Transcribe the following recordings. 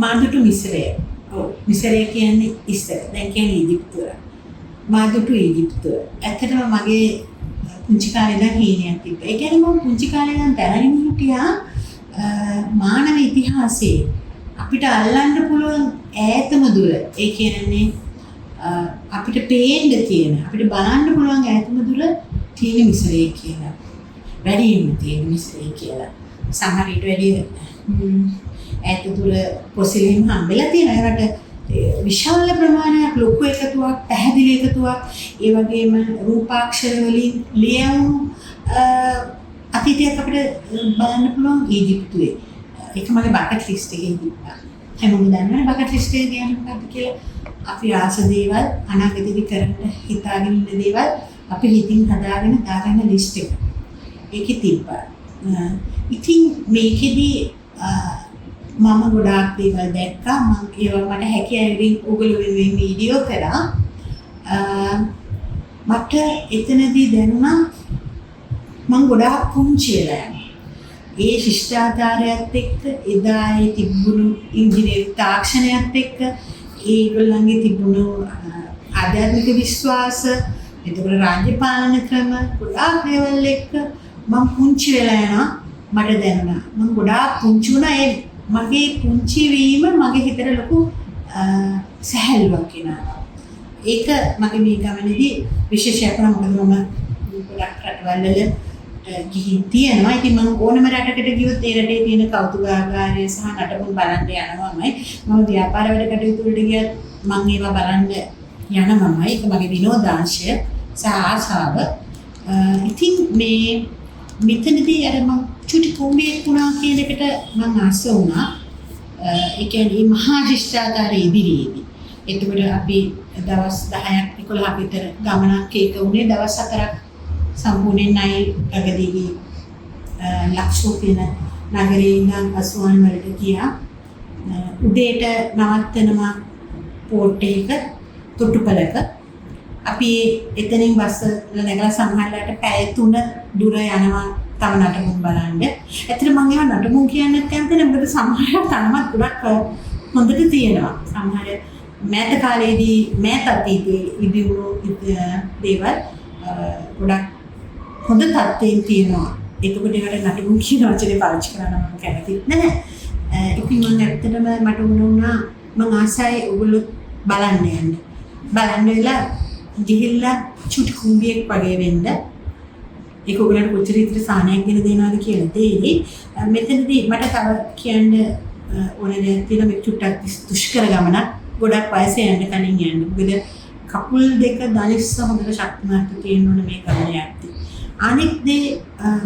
Maa Dutu මිස්රය. ඔව් මිස්රය කියන්නේ ඉස්සර. දැන් කියන්නේ ඊජිප්තුව. Maa Dutu Egyptuwa. ඇත්තටම මගේ පුංචි කාලේ ඉඳන් හීනයක් තිබ්බා. ඒ කියන්නේ මම පුංචි කාලේ ඉඳන් දැනගෙන හිටියා මානව ඉතිහාසයේ අපිට අල්ලන්න පුළුවන් ඈතම දුර. ඒ කියන්නේ අපිට පේන්න තියෙන, අපිට බලන්න පුළුවන් ඈතම දුර තියෙන මිස්රය කියලා. වැඩිම තියෙන මිස්රය කියලා. සමහර ඊට වැඩි ඈත දුර පොසිලින් හම්බෙලා තියෙනවා. ඒකට විශාල ප්‍රමාණයක් ලොකු එකතුවක්, පැහැදිලි එකතුවක්, ඒ වගේම රූපාක්ෂර වලින් ලියවුණු අතීතයක් අපිට බලන්න පුළුවන් ඊජිප්තුවේ. ඒක මගේ බකට් ලිස්ට් එකේ තිබ්බා. හැමෝම දන්නවනේ බකට් ලිස්ට් එක කියන්නේ මොකක්ද කියලා. අපි ආස දේවල්, අනාගතේදී කරන්න හිතාගෙන ඉන්න දේවල් අපි හිතින් හදාගෙන දාගන්න ලිස්ට් එක. ඒකේ තිබ්බා. ඉතින් මේකෙදී මම ගොඩාක් දේවල් දැක්කා. මම ඒවා මට හැකියාවෙන් ඔයගොල්ලෝ වෙනුවෙන් වීඩියෝ කරා. මට එතනදී දැනුණා මම ගොඩාක් පුංචි වෙලා යනවා. ඒ ශිෂ්ටාචාරයත් එක්ක එදා ඒ තිබුණු ඉංජිනේරු තාක්ෂණයත් එක්ක ඒගොල්ලන්ගේ තිබුණු ආධ්‍යාත්මික විශ්වාස, එතකොට රාජ්‍ය පාලන ක්‍රම ගොඩාක් දේවල් එක්ක මම පුංචි වෙලා යනවා. මට දැනුණා මම ගොඩාක් පුංචි වුණා. ඒ මගේ පුංචි වීම මගේ හිතට ලොකු සැහැල්ලුවක් එනවා. ඒක මගේ මේ ගමනේදී විශේෂයක් වුණා. මොකද මම ගොඩක් රටවල් වල ගිහින් තියෙනවා. ඉතින් මම ඕනම රටකට ගියොත් ඒ රටේ තියෙන කෞතුකාගාරය සහ නටබුන් බලන්න යනවාමයි. මම ව්‍යාපාර වැඩ කටයුතු වලට ගියත් මම ඒවා බලන්න යනවාමයි. ඒක මගේ විනෝදාංශය සහ ආසාව. ඉතින් මේ මෙතනදී අර මම චුටි කොම්බියක් වුණා කියන එකට මම ආස වුණා. ඒ කියන්නේ මහා ශිෂ්ටාචාරයේ ඉදිරියේදී. එතකොට අපි දවස් 10ක් 11ක් විතර ගමනක් ඒක උනේ දවස් 4ක් සම්පූර්ණයෙන් නයිල් ගඟදී ලක්ෂෝ කියන නගරේ ඉඳන් අස්වාන් වලට ගියා. උදේට නවත්තනවා පෝට් එකක තොටුපළක. අපි එතනින් බස් වල නැගලා සමහරලාට පැය 3 දුර යනවා තම නටමුන් බලන්න. ඇත්තට මම ඒවා නටමුන් කියන්නේ කැමති නෑ. මොකද සමහර තනමත් ගොඩක් හොඳට තියෙනවා. සමහර මෑත කාලේදී මෑත අතීතයේ ඉදිවුණු දේවල් ගොඩක් හොඳ තත්ත්වයෙන් තියෙනවා. ඒකට ඒකට නටමුන් කියන වචනේ පාවිච්චි කරන්න මම කැමතිත් නැහැ. ඉතින් මම ඇත්තටම මට වුණා මම ආසයි ඔයගොල්ලෝ බලන්න යන්න. බලන්න වෙලා ගිහිල්ලා චුටි කුඹියක් වගේ වෙන්න. ඒක ඔයගොල්ලන්ට කොච්චර ඉතර සාහනයක් ගෙන දෙනවද කියලා තේරෙයි. මෙතනදී මට තව කියන්න ඕන දෙයක් තියෙනවා. මේ චුට්ටක් දුෂ්කර ගමනක්. ගොඩක් වයස යන්න කලින් යන්න. මොකද කකුල් දෙක දලිස්ස හොඳට ශක්තිමත් තියෙන්න ඕන මේ ගමන යද්දී. අනෙක් දේ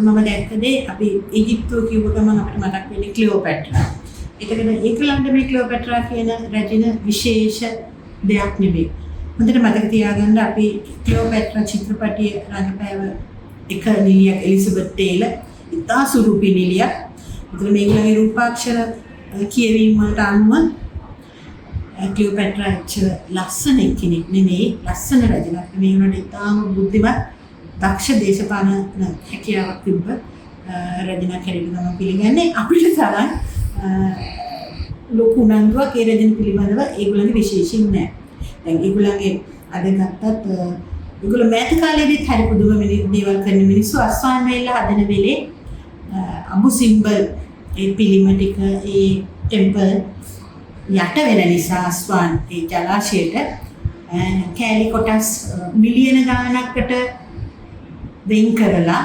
මම දැක්ක දේ අපි ඊජිප්තුව කිව්ව ගමන් අපිට මතක් වෙන්නේ ක්ලියෝපැට්‍රා. ඒකද ඒකලන්ට මේ ක්ලියෝපැට්‍රා කියන රැජින විශේෂ දෙයක් නෙවෙයි. හොඳට මතක තියාගන්න අපි ක්ලියෝපැට්‍රා චිත්‍රපටයේ රඟපෑව එක නිලියක් එලිසබෙත් ටේලර් ඉතා සුරුපි නිලියක්. ඒතර මේගොල්ලන්ගේ රූපාක්ෂර කියවීම වලට අනුව ක්ලියෝපැට්‍රා ලස්සන කෙනෙක් නෙමෙයි, ලස්සන රජිනක් නෙමෙයි. උනට ඉතාම බුද්ධිමත් දක්ෂ දේශපාලන හැකියාවක් තිබ්බ රජිනක් හැටියට තමයි පිළිගන්නේ. අපිට තරම් ලොකු උනන්දුවක් ඒ රජින පිළිබඳව ඒගොල්ලන්ගේ විශේෂින් නැහැ. දැන් ඒගොල්ලන්ගේ අද ගත්තත් ඒගොල්ලෝ මෑත කාලේදීත් හරි පුදුම දේවල් කරන මිනිස්සු. අස්වාන් වෙලා හදන වෙලේ අඹු සිම්බල් ඒ පිළිම ටික ඒ ටෙම්පල් යට වෙන නිසා අස්වාන් ඒ ජලාශයට කෑලි කොටස් මිලියන ගණනකට වෙන් කරලා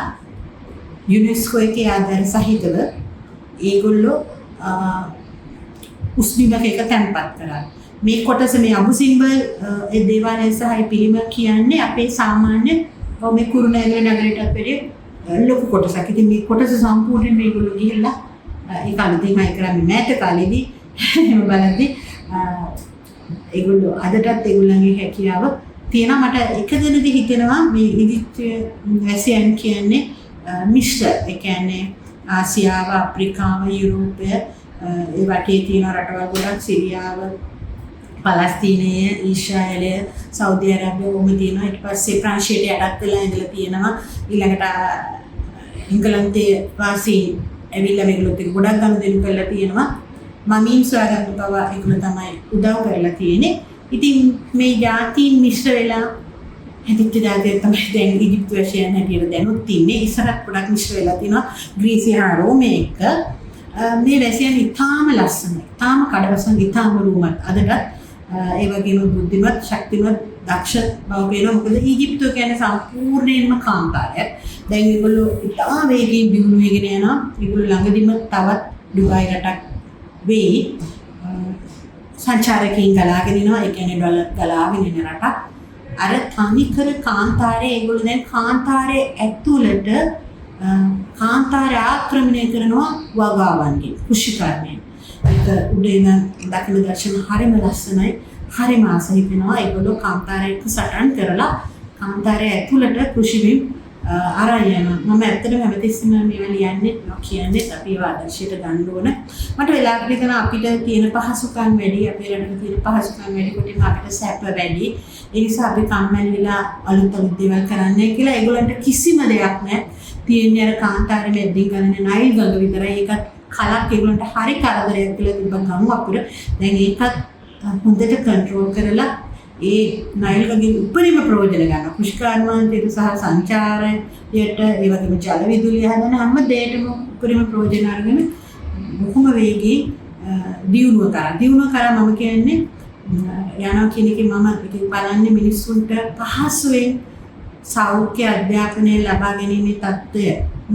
යුනෙස්කෝ එකේ ආධාර සහිතව ඒගොල්ලෝ උස්බිමක එක තැන්පත් කරා. මේ කොටස මේ අඹු සිම්බල් ඒ දේවාලය සහ ඒ පිළිම කියන්නේ අපේ සාමාන්‍ය මේ කුරුණෑගල නගරයටත් වැඩිය ලොකු කොටසක්. ඉතින් මේ කොටස සම්පූර්ණයෙන් මේගොල්ලෝ ගිහිල්ලා ඒ කාලේදීම අය කරන්නේ මෑත කාලේදී එහෙම බලද්දී ඒගොල්ලෝ අදටත් ඒගොල්ලන්ගේ හැකියාව තියෙනවා. මට එක දිනදී හිතෙනවා මේ ඊජිප්තුවේ වැසියන් කියන්නේ මිශ්‍ර. ඒ කියන්නේ ආසියාව, අප්‍රිකාව, යුරෝපය ඒ වටේ තියෙන රටවල් ගොඩක් සිරියාව, පලස්තීනය, ඊශ්‍රායලය, සෞදි අරාබිය වුම තියෙනවා. ඊට පස්සේ ප්‍රංශයට යටත් වෙලා ඉඳලා තියෙනවා. ඊළඟට එංගලන්තයේ වාසී ඇවිල්ලා මේගොල්ලෝ ගොඩක් ගනුදෙනු කරලා තියෙනවා. මමින් සොයාගන්න බව ඒගොල්ලෝ තමයි උදව් කරලා තියෙන්නේ. ඉතින් මේ ජාතීන් මිශ්‍ර වෙලා හැදිච්ච ජාතියක් තමයි දැන් ඊජිප්තු වශයෙන් හැටියට දැනුත් ඉන්නේ. ඉස්සරහට ගොඩක් මිශ්‍ර වෙලා තිනවා ග්‍රීසි හා රෝමේ එක්ක. මේ වැසියන් ඉතාම ලස්සනයි. ඉතාම කඩවසන් ඉතාම රූමත්. අදටත් ඒ වගේම බුද්ධිමත් ශක්තිමත් දක්ෂ බව පේනවා. මොකද ඊජිප්තුව කියන්නේ සම්පූර්ණයෙන්ම කාන්තාරයක්. දැන් ඒගොල්ලෝ ඉතාම වේගයෙන් දියුණු වෙගෙන යනවා. ඒගොල්ලෝ ළඟදිම තවත් ඩුබායි රටක් වෙයි. සංචාරකයන් ගලාගෙන එනවා. ඒ කියන්නේ ඩොලර් ගලාගෙන එන රටක්. අර තනිකර කාන්තාරයේ ඒගොල්ලෝ දැන් කාන්තාරයේ ඇතුළට කාන්තාරය ආක්‍රමණය කරනවා වගාවන්ගෙන් කුෂිකර්මයෙන්. ඒක උඩේන දකුණු දර්ශන හරිම ලස්සනයි. හරිම ආස හිතෙනවා. ඒගොල්ලෝ කාන්තාරයක සටන් කරලා කාන්තාරය ඇතුළට කුෂිවිම් අරන් යනවා. මම ඇත්තටම හැමතිස්සෙම මේවා ලියන්නේ කියන්නේ අපි ඒවා ආදර්ශයට ගන්න ඕන. මට වෙලාවකට හිතෙනවා අපිට තියෙන පහසුකම් වැඩි, අපේ රටේ තියෙන පහසුකම් වැඩි කොටින් අපිට සැප වැඩි. ඒ නිසා අපි කම්මැලි වෙලා අලුත් දේවල් කරන්නේ කියලා ඒගොල්ලන්ට කිසිම දෙයක් නැහැ. තියෙන්නේ අර කාන්තාරේ මැද්දෙන් ගලන නයිල් ගඟ විතරයි. ඒකත් කලක් ඒගොල්ලන්ට හරි කරදරයක් කියලා තිබ්බ ගමු අපිට. දැන් ඒකත් හොඳට කන්ට්‍රෝල් කරලා ඒ නයිල් ගඟෙන් උපරිම ප්‍රයෝජන ගන්නවා. කුෂිකාර්මාන්තයට සහ සංචාරයට ඒ වගේම ජල විදුලිය හදන හැම දෙයකම උපරිම ප්‍රයෝජන අරගෙන බොහොම වේගයෙන් දියුණුව කරා මම කියන්නේ යනවා කියන එකේ මම ඒක බලන්නේ මිනිස්සුන්ට පහසුවෙන් සෞඛ්‍ය අධ්‍යාපනය ලබා ගැනීමේ තත්ත්වය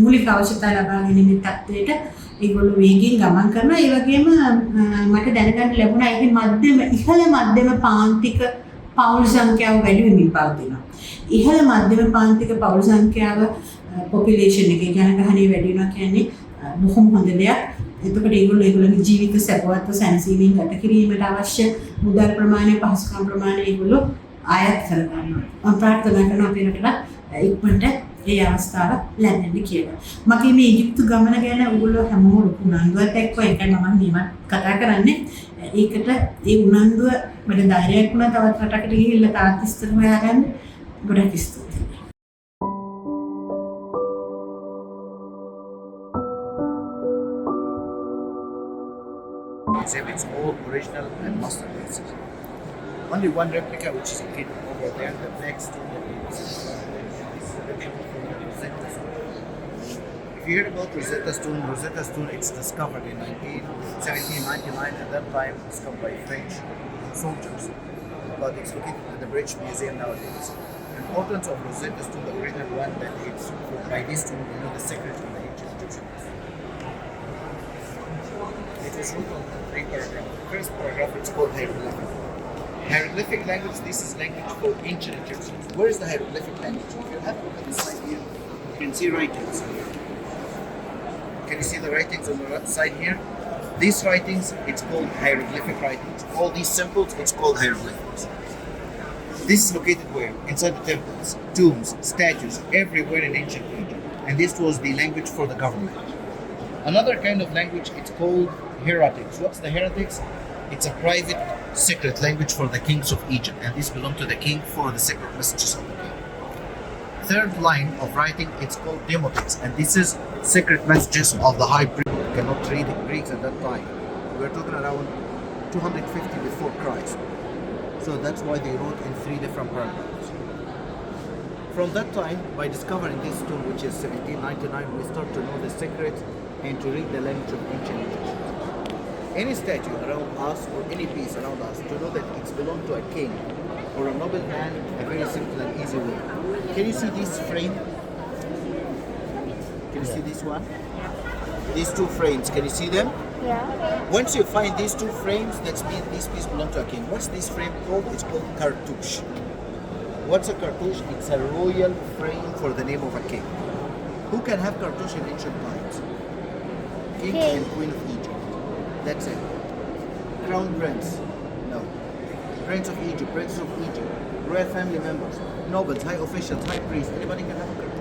මූලික අවශ්‍යතා ලබා ගැනීමේ තත්ත්වයට ඒගොල්ලෝ වේගයෙන් ගමන් කරනවා. ඒ වගේම මට දැනගන්න ලැබුණා ඒකේ ඉහළ මධ්‍යම පාන්තික පවුල් සංඛ්‍යාව වැඩි වෙමින් පවතිනවා. ඉහළ මධ්‍යම පාන්තික පවුල් සංඛ්‍යාව පොපියුලේෂන් එකේ ජනගහනය වැඩි වෙනවා කියන්නේ බොහොම හොඳ දෙයක්. එතකොට ඒගොල්ලෝගේ ජීවිත සැපවත්ව සැනසීමෙන් ගත කිරීමට අවශ්‍ය මුදල් ප්‍රමාණය පහසුකම් ප්‍රමාණය ඒගොල්ලෝ ආයත් කරගන්නවා. මම ප්‍රාර්ථනා කරනවා අපේ රටට ඉක්මනට ඒ අවස්ථාව ලැබෙන්න කියලා. මගේ මේ ඊජිප්තු ගමන ගැන ඔයගොල්ලෝ හැමෝම ලොකු උනන්දුවක් එක්කව ඒකයි මම නියමත් කතා කරන්නේ. ඒකට ඒ උනන්දුව මට ධෛර්යයක් වුණා තවත් රටකට ගිහිල්ලා තාත් විස්තර හොයාගන්න. ගොඩක් ස්තුතියි. Exhibits all original and masterpieces. Only one replica, which is located over there. The next one is Rosetta Stone. If you hear about Rosetta Stone, it's discovered in 1799. At that time, discovered by French soldiers. But it's located at the British Museum nowadays. The importance of Rosetta Stone, the original one, that it's by this stone, you know the secret of the ancient Egyptians. It is written on 3 paragraphs. The first paragraph is called hieroglyphic. Hieroglyphic language, this is language for ancient Egyptians. Where is the hieroglyphic language? If you have a look at the side here, you can see writings. Can you see the writings on the side here? These writings, it's called hieroglyphic writings. All these symbols, it's called hieroglyphics. This is located where? Inside the temples, tombs, statues, everywhere in ancient Egypt. And this was the language for the government. Another kind of language, it's called heretics. What's the heretics? It's a private, secret language for the kings of Egypt, and this belonged to the king for the secret messages of the king. Third line of writing, it's called demotics, and this is secret messages of the high priest. You cannot read Greeks at that time. We're talking around 250 before Christ. So that's why they wrote in 3 different paragraphs. From that time, by discovering this stone, which is 1799, we start to know the secrets and to read the language of ancient Egyptians. Any statue around us or any piece around us, to know that it's belonged to a king or a noble man, a very simple and easy way. Can you see this frame? Can you see this one? These 2 frames, can you see them? Yeah. Once you find these 2 frames, that means this piece belongs to a king. What's this frame called? It's called cartouche. What's a cartouche? It's a royal frame for the name of a king. Who can have cartouche in ancient times? King and Queen of Egypt. That's it. Crown Prince? No. Prince of Egypt, Princess of Egypt, royal family members, nobles, high officials, high priests, anybody can have a cartouche.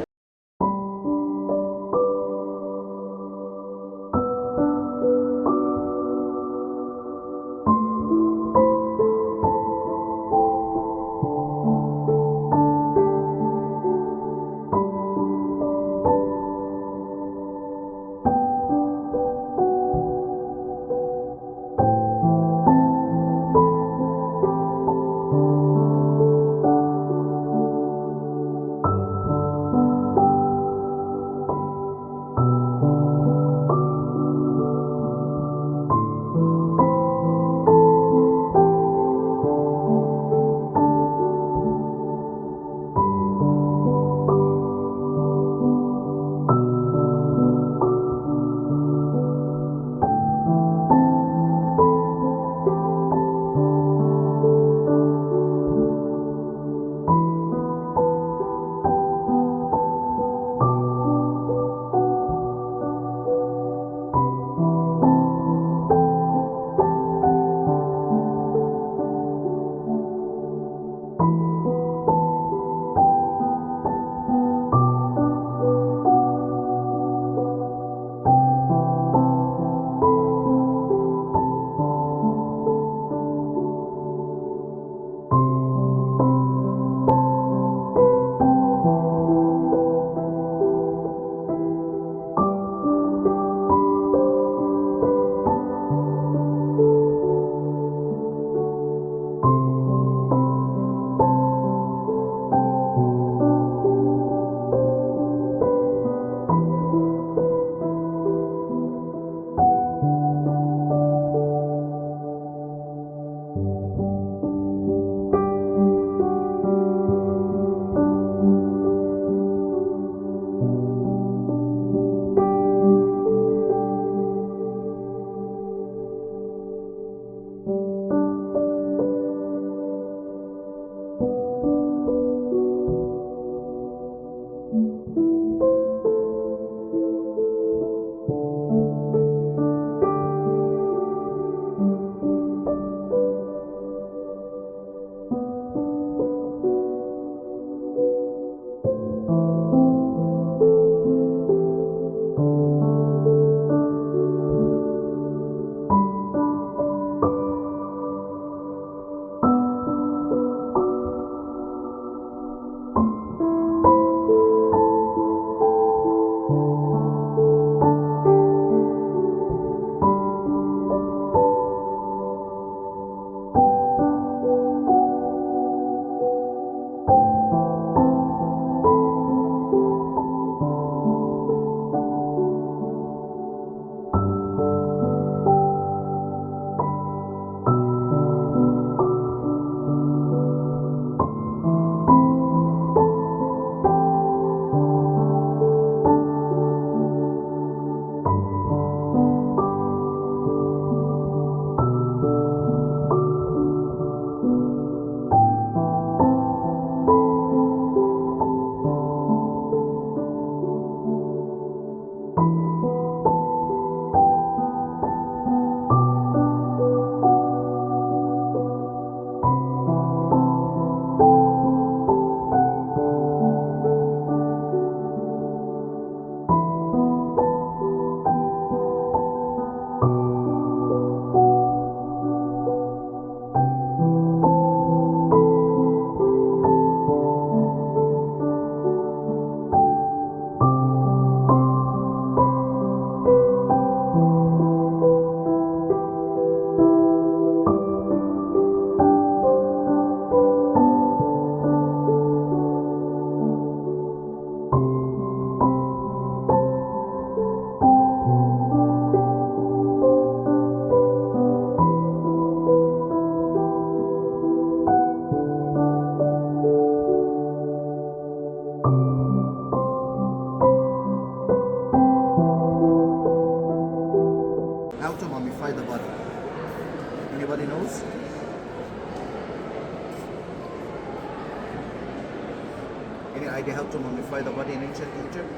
Any idea how to mummify the body in ancient Egypt?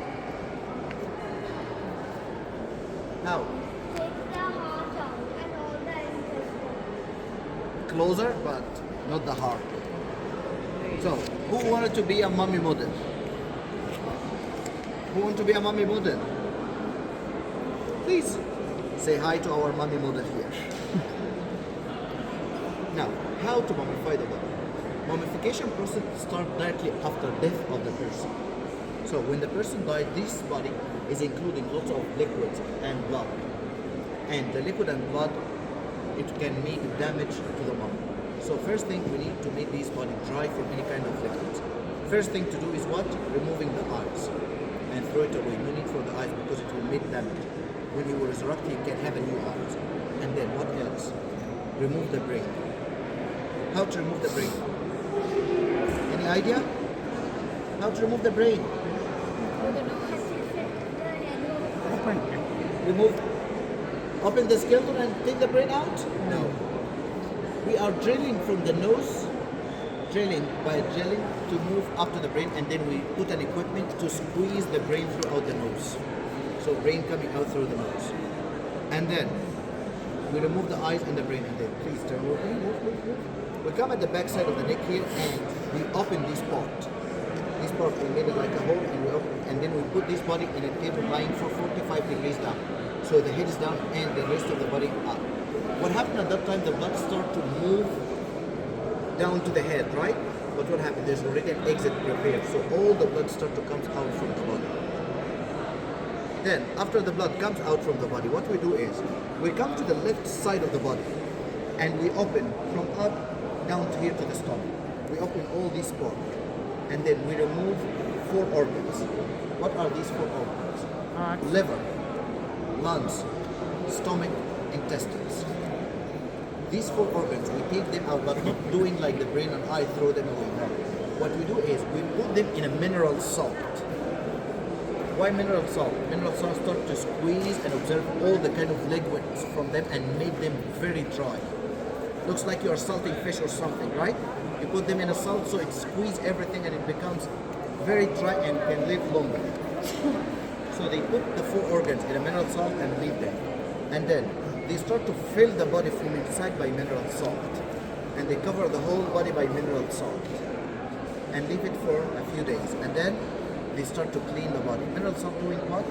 How? Take the heart out and all the intestines. Closer, but not the heart. So, who wanted to be a mummy model? Who want to be a mummy model? Please say hi to our mummy model here. Now, how to mummify the body? Mummification process starts directly after death of the person. So when the person died, this body is including lots of liquids and blood. And the liquid and blood, it can make damage to the mummy. So first thing, we need to make this body dry from any kind of liquids. First thing to do is what? Removing the eyes and throw it away. No need for the eyes because it will make damage. When you will resurrect, you can have a new eyes. And then what else? Remove the brain. How to remove the brain? Any idea? How to remove the brain? Open the skeleton and take the brain out? No. We are drilling from the nose, drilling to move up to the brain, and then we put an equipment to squeeze the brain throughout the nose. So brain coming out through the nose. And then we remove the eyes and the brain, and then please turn over. Move. We come at the back side of the neck here and we open this part. This part we made it like a hole and we open, and then we put this body in a table lying for 45 degrees down. So the head is down and the rest of the body up. What happened at that time, the blood started to move down to the head, right? But what happened? There's already an exit prepared. So all the blood starts to come out from the body. Then, after the blood comes out from the body, what we do is, we come to the left side of the body and we open from up down to here to the stomach. We open all these parts and then we remove 4 organs. What are these 4 organs? Liver, lungs, stomach, intestines. These 4 organs, we take them out, but not doing like the brain and eye, throw them away. No. What we do is, we put them in a mineral salt. Why mineral salt? Mineral salt starts to squeeze and absorb all the kind of liquids from them and make them very dry. Looks like you are salting fish or something, right? You put them in a salt so it squeezes everything and it becomes very dry and can live longer. So they put the 4 organs in a mineral salt and leave them. And then they start to fill the body from inside by mineral salt. And they cover the whole body by mineral salt. And leave it for a few days. And then they start to clean the body. Mineral salt doing what?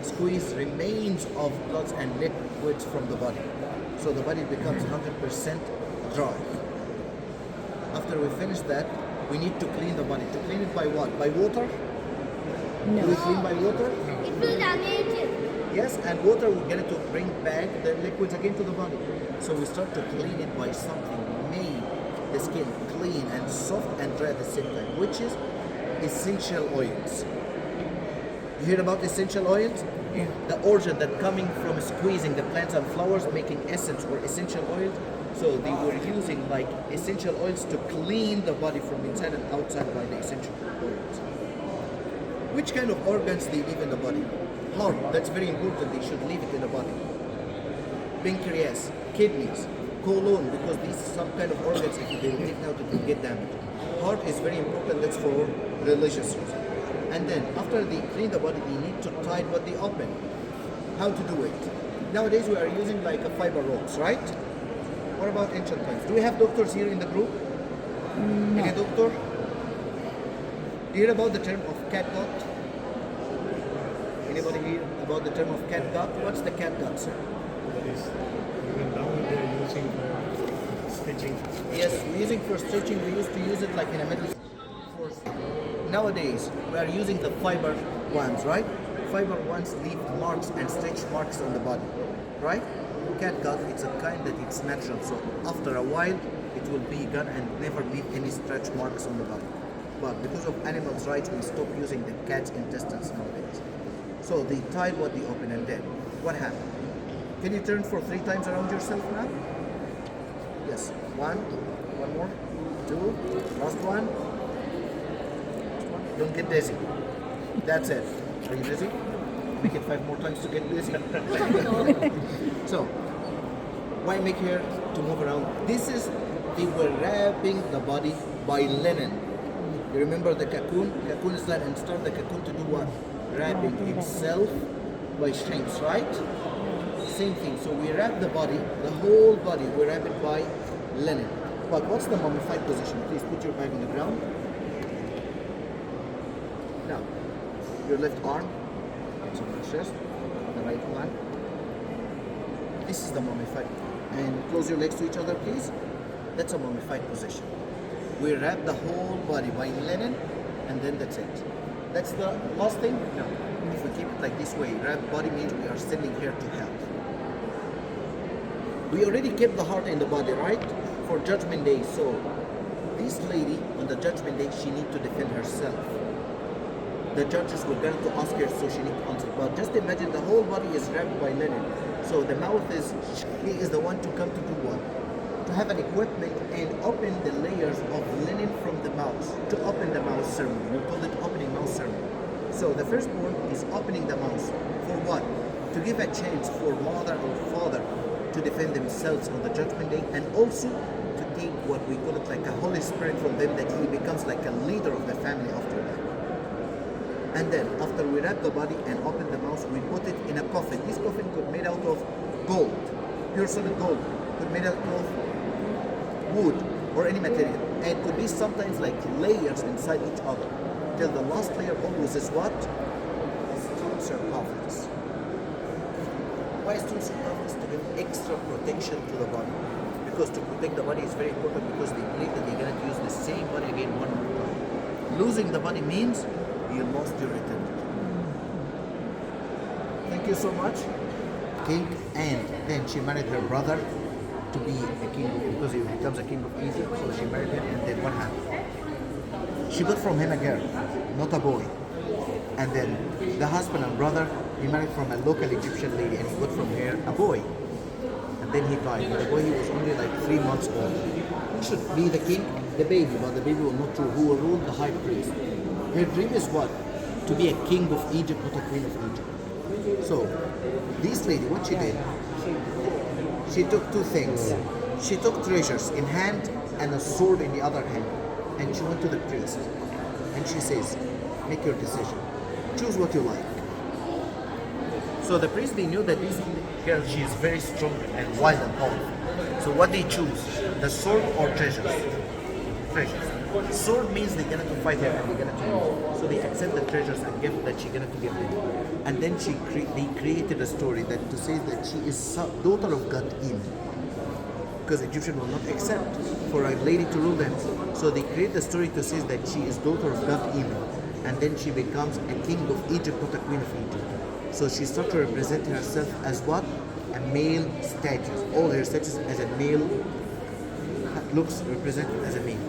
Squeeze remains of bloods and liquids from the body. So the body becomes 100% dry. After we finish that, we need to clean the body. To clean it by what? By water? No. Do we clean by water? It will damage it. Yes, and water will get it to bring back the liquids again to the body. So we start to clean it by something made the skin clean and soft and dry at the same time, which is essential oils. You hear about essential oils? Yeah. The origin that coming from squeezing the plants and flowers, making essence or essential oils. So they were using like essential oils to clean the body from inside and outside by the essential oils. Which kind of organs they leave in the body? Heart, that's very important, they should leave it in the body. Pancreas, kidneys, colon, because these are some kind of organs, if they will take out, it will get damaged. Heart is very important, that's for religious reasons. And then, after they clean the body, they need to tie what they open. How to do it? Nowadays, we are using like a fiber ropes, right? What about ancient times? Do we have doctors here in the group? No. Any doctor? Do you hear about the term of catgut? Anybody hear about the term of catgut? What's the catgut, sir? That is, even now they're using for stitching. Yes, we're using for stitching. We used to use it like in a metal. Nowadays, we are using the fiber ones, right? Fiber ones leave marks and stitch marks on the body, right? Catgut, it's a kind that it's natural, so after a while, it will be gone and never leave any stretch marks on the body. But because of animals' rights, we stop using the cat's intestines nowadays. So they tied what they open, and then what happened? Can you turn for 3 times around yourself now? Yes. 1 more, 2, last one. Don't get dizzy. That's it. Are you dizzy? Make it 5 more times to get dizzy. So, why make here to move around? This is, they were wrapping the body by linen. You remember the cocoon? Cocoon is like, and start the cocoon to do what? Wrapping itself by strings, right? Same thing. So we wrap the body, the whole body, we wrap it by linen. But what's the mummified position? Please put your bag on the ground. Now, your left arm, it's on the chest, the right one. This is the mummified. And close your legs to each other, please. That's a mummified position. We wrap the whole body by linen, and then that's it. That's the last thing? No. If we keep it like this way, wrap body means we are sending her to hell. We already kept the heart in the body, right? For Judgment Day. So this lady on the Judgment Day, she need to defend herself. The judges were going to ask her, so she need to answer. But just imagine the whole body is wrapped by linen. So the mouth is, he is the one to come to do what? To have an equipment and open the layers of linen from the mouth. To open the mouth ceremony. We call it opening mouth ceremony. So the firstborn is opening the mouth. For what? To give a chance for mother or father to defend themselves on the Judgment Day, and also to take what we call it like a Holy Spirit from them, that he becomes like a leader of the family after that. And then after we wrap the body and open the mouth, we put it in a coffin. This coffin could be made out of gold, pure solid gold, could be made out of wood or any material, and it could be sometimes like layers inside each other, till the last layer always is what? Stone sarcophagus. Why stone sarcophagus? To give extra protection to the body. Because to protect the body is very important, because they believe that they're going to use the same body again one more time. Losing the body means you lost your eternity. Thank you so much. King, and then she married her brother to be a king, because he becomes a king of Egypt. So she married him, and then what happened? She got from him a girl, not a boy. And then the husband and brother, he married from a local Egyptian lady, and he got from her a boy. And then he died. And the boy, he was only like 3 months old. Who should be the king? The baby, but the baby will not rule. Who will rule? The high priest. Her dream is what? To be a king of Egypt, not a queen of Egypt. So, this lady, what she did, she took two things. She took treasures in hand and a sword in the other hand. And she went to the priest. And she says, make your decision. Choose what you like. So the priest, they knew that this girl, she is very strong and wild and powerful. So what they choose? The sword or treasures? Treasures. Sword means they're gonna to fight her and they're gonna to lose. So they accept the treasures and gift that she's gonna to give them. And then they created a story that to say that she is daughter of God Im. Because Egyptian will not accept for a lady to rule them. So they create the story to say that she is daughter of God Im. And then she becomes a king of Egypt, not a queen of Egypt. So she starts to represent herself as what? A male statue. All her statues as a male looks represented as a male.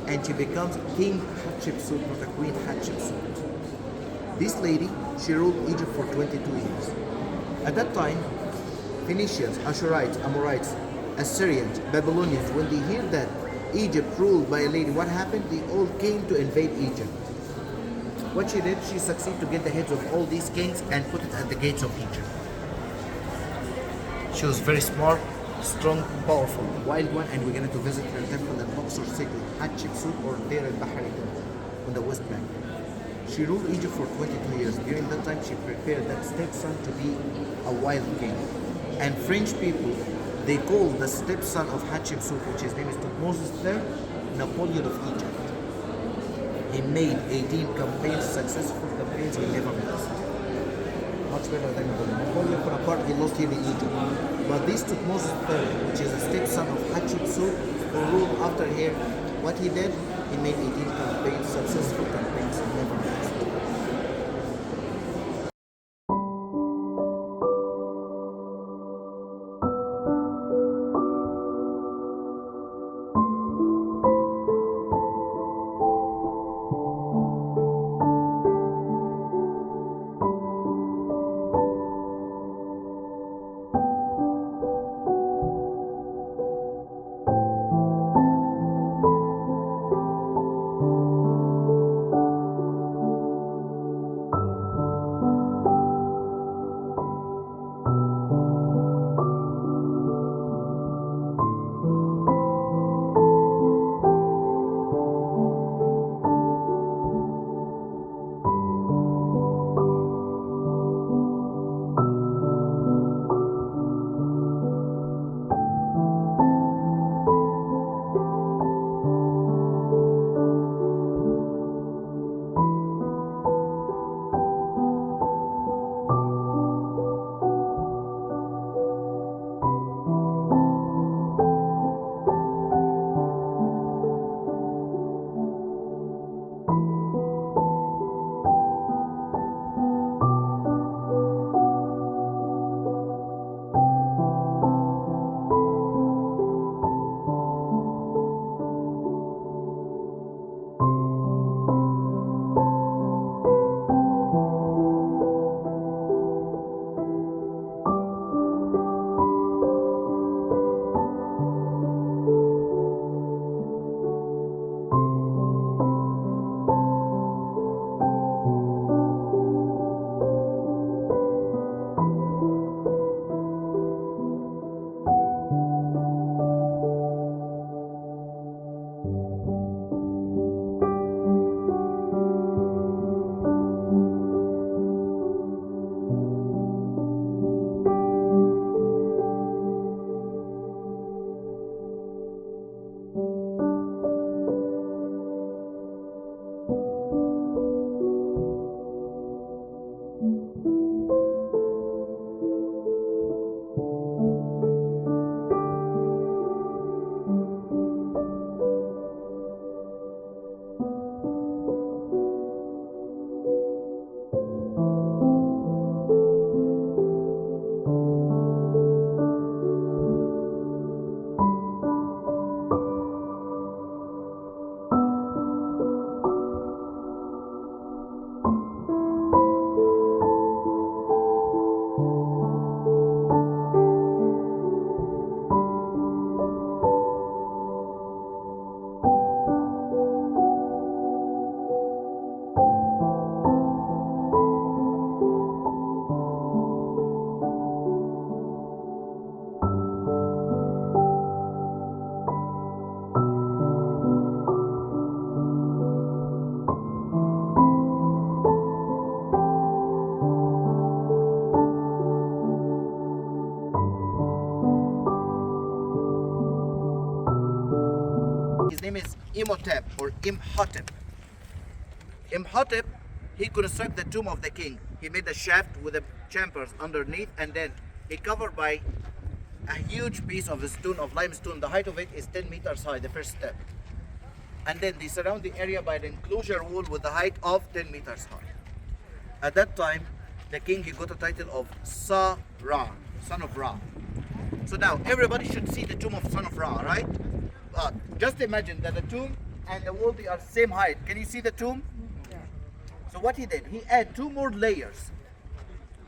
And she becomes King Hatshepsut, not a Queen Hatshepsut. This lady, she ruled Egypt for 22 years. At that time, Phoenicians, Ashurites, Amorites, Assyrians, Babylonians, when they hear that Egypt ruled by a lady, what happened? They all came to invade Egypt. What she did, she succeeded to get the heads of all these kings and put it at the gates of Egypt. She was very smart, strong, powerful, wild one, and we're going to visit her temple in Luxor city, Hatshepsut or Deir al-Bahari on the West Bank. She ruled Egypt for 22 years. During that time, she prepared that stepson to be a wild king. And French people, they call the stepson of Hatshepsut, which his name is Tutmosis III, Napoleon of Egypt. He made 18 campaigns, successful campaigns, he never lost. Much better than Napoleon. Napoleon, for a part, he lost here in Egypt. But this Tutmosis III, which is a stepson of Hatshepsut, who ruled after her, what he did, he made 18 campaigns, successful campaigns, he never lost. Imhotep or Imhotep. Imhotep, he constructed the tomb of the king. He made a shaft with the chambers underneath, and then he covered by a huge piece of stone, of limestone. The height of it is 10 meters high, the first step. And then they surround the area by the enclosure wall with the height of 10 meters high. At that time, the king, he got a title of Sa-Ra, son of Ra. So now everybody should see the tomb of son of Ra, right? But just imagine that the tomb and the wall, they are same height. Can you see the tomb? So what he did, he added 2 more layers,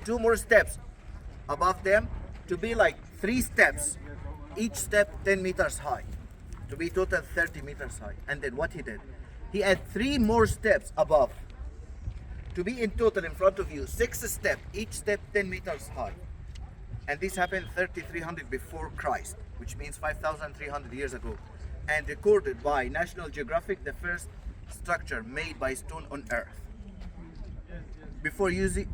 2 more steps above them to be like 3 steps, each step 10 meters high, to be total 30 meters high. And then what he did, he added 3 more steps above to be in total in front of you 6 steps, each step 10 meters high. And this happened 3300 before Christ, which means 5,300 years ago, and recorded by National Geographic, the first structure made by stone on earth. Before,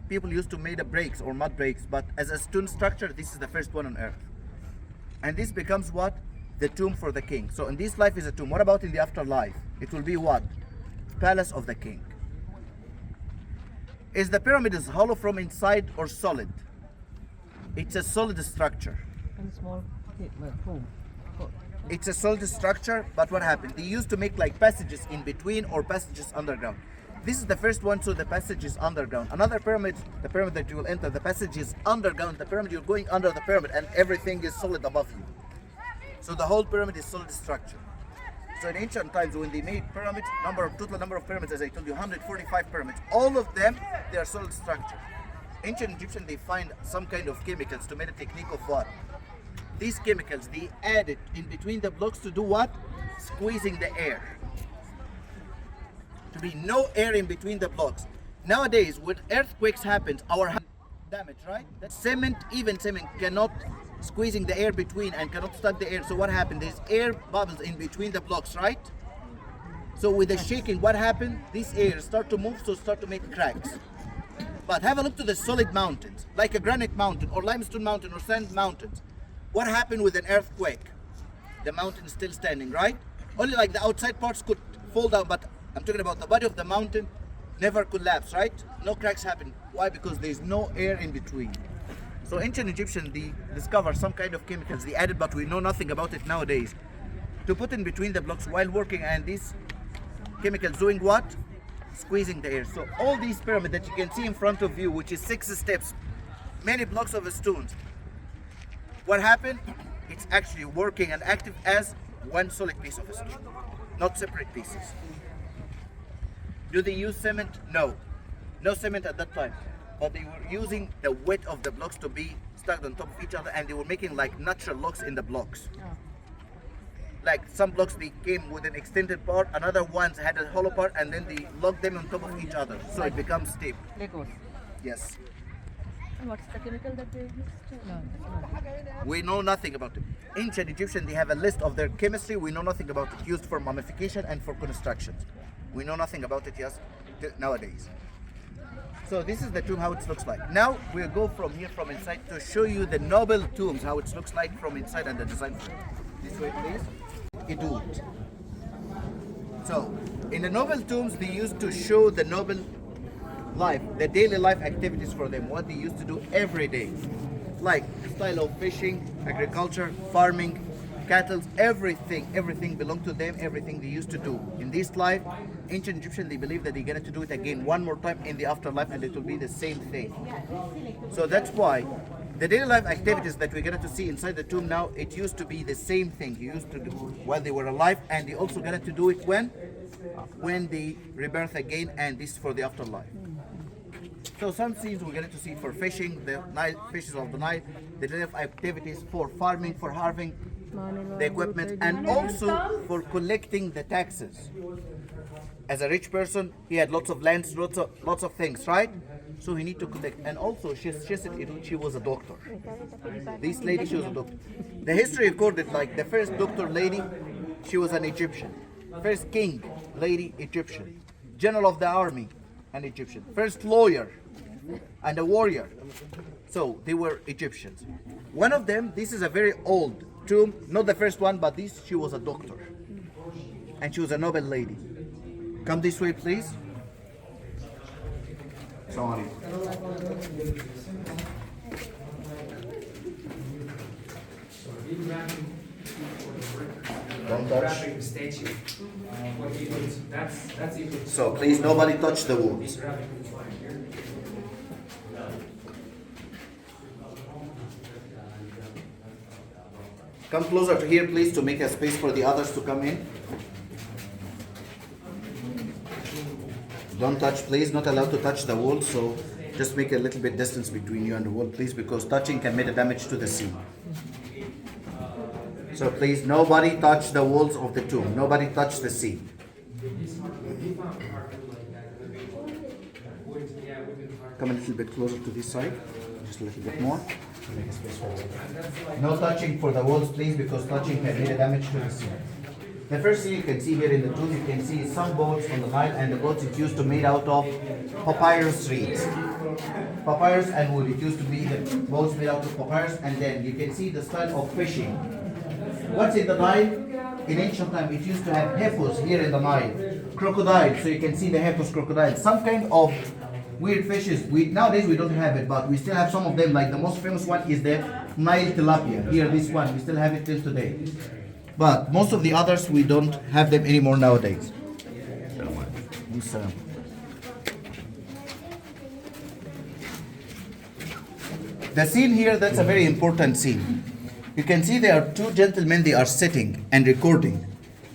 people used to make bricks or mud bricks, but as a stone structure, this is the first one on earth. And this becomes what? The tomb for the king. So in this life is a tomb. What about in the afterlife? It will be what? Palace of the king. Is the pyramid is hollow from inside or solid? It's a solid structure. And small room. It's a solid structure, but what happened? They used to make like passages in between or passages underground. This is the first one, so the passage is underground. Another pyramid, the pyramid that you will enter, the passage is underground. The pyramid, you're going under the pyramid and everything is solid above you. So the whole pyramid is solid structure. So in ancient times when they made pyramids, total number of pyramids, as I told you, 145 pyramids. All of them, they are solid structure. Ancient Egyptians, they find some kind of chemicals to make a technique of what? These chemicals, they added in between the blocks to do what? Squeezing the air. To be no air in between the blocks. Nowadays, when earthquakes happen, our damage, right? That cement, even cement, cannot squeezing the air between and cannot stuck the air. So what happened? There's air bubbles in between the blocks, right? So with the shaking, what happened? This air start to move, so start to make cracks. But have a look to the solid mountains, like a granite mountain or limestone mountain or sand mountains. What happened with an earthquake? The mountain is still standing, right? Only like the outside parts could fall down, but I'm talking about the body of the mountain never collapse, right? No cracks happen. Why? Because there's no air in between. So ancient Egyptians, they discovered some kind of chemicals they added, but we know nothing about it nowadays, to put in between the blocks while working, and these chemicals doing what? Squeezing the air. So all these pyramids that you can see in front of you, which is 6 steps, many blocks of stones, what happened? It's actually working and active as one solid piece of stone, not separate pieces. Do they use cement? No. No cement at that time. But they were using the weight of the blocks to be stuck on top of each other, and they were making like natural locks in the blocks. Like some blocks, they came with an extended part, another ones had a hollow part, and then they locked them on top of each other. So it becomes stable. Legos. Yes. And what's the chemical that they used? No, that's not. We know nothing about it. Ancient Egyptians, they have a list of their chemistry. We know nothing about it. Used for mummification and for constructions. We know nothing about it nowadays. So this is the tomb, how it looks like. Now we'll go from here, from inside, to show you the noble tombs, how it looks like from inside and the design. This way, please. Idut. So in the noble tombs, they used to show the noble life, the daily life activities for them, what they used to do every day, like style of fishing, agriculture, farming, cattle, everything belonged to them, everything they used to do in this life. Ancient Egyptians, they believe that they're going to do it again one more time in the afterlife, and it will be the same thing. So that's why the daily life activities that we're going to see inside the tomb now, it used to be the same thing you used to do while they were alive, and they also going to do it when they rebirth again, and this is for the afterlife. So some scenes we're going to see for fishing, the fishes of the night, the daily life activities for farming, for harvesting the equipment, and also for collecting the taxes. As a rich person, he had lots of lands, lots of things, right? So he need to collect. And also, she said she was a doctor. This lady, she was a doctor. The history recorded, like the first doctor lady, she was an Egyptian. First king lady, Egyptian. General of the army, an Egyptian. First lawyer and a warrior. So they were Egyptians. One of them, this is a very old tomb, not the first one, but this, she was a doctor. and she was a noble lady. Come this way, please. Sorry. Don't touch. Statue. What he did, that's it. So please, nobody touch the wounds. Come closer to here, please, to make a space for the others to come in. Don't touch, please. Not allowed to touch the wall, so just make a little bit distance between you and the wall, please, because touching can make a damage to the scene. So please, nobody touch the walls of the tomb. Nobody touch the scene. Come a little bit closer to this side. Just a little bit more. Make a space for it. No touching for the walls, please, because touching can make a damage to the scene. The first thing you can see here in the tomb, you can see some boats on the Nile, and the boats it used to made out of papyrus reeds. Papyrus and wood. It used to be the boats made out of papyrus, and then you can see the style of fishing. What's in the Nile? In ancient time, it used to have hippos here in the Nile. Crocodiles, so you can see the hippos, crocodiles. Some kind of weird fishes. Nowadays we don't have it, but we still have some of them. Like the most famous one is the Nile tilapia. Here, this one, we still have it till today. But most of the others, we don't have them anymore nowadays. The scene here, that's a very important scene. You can see there are two gentlemen, they are sitting and recording.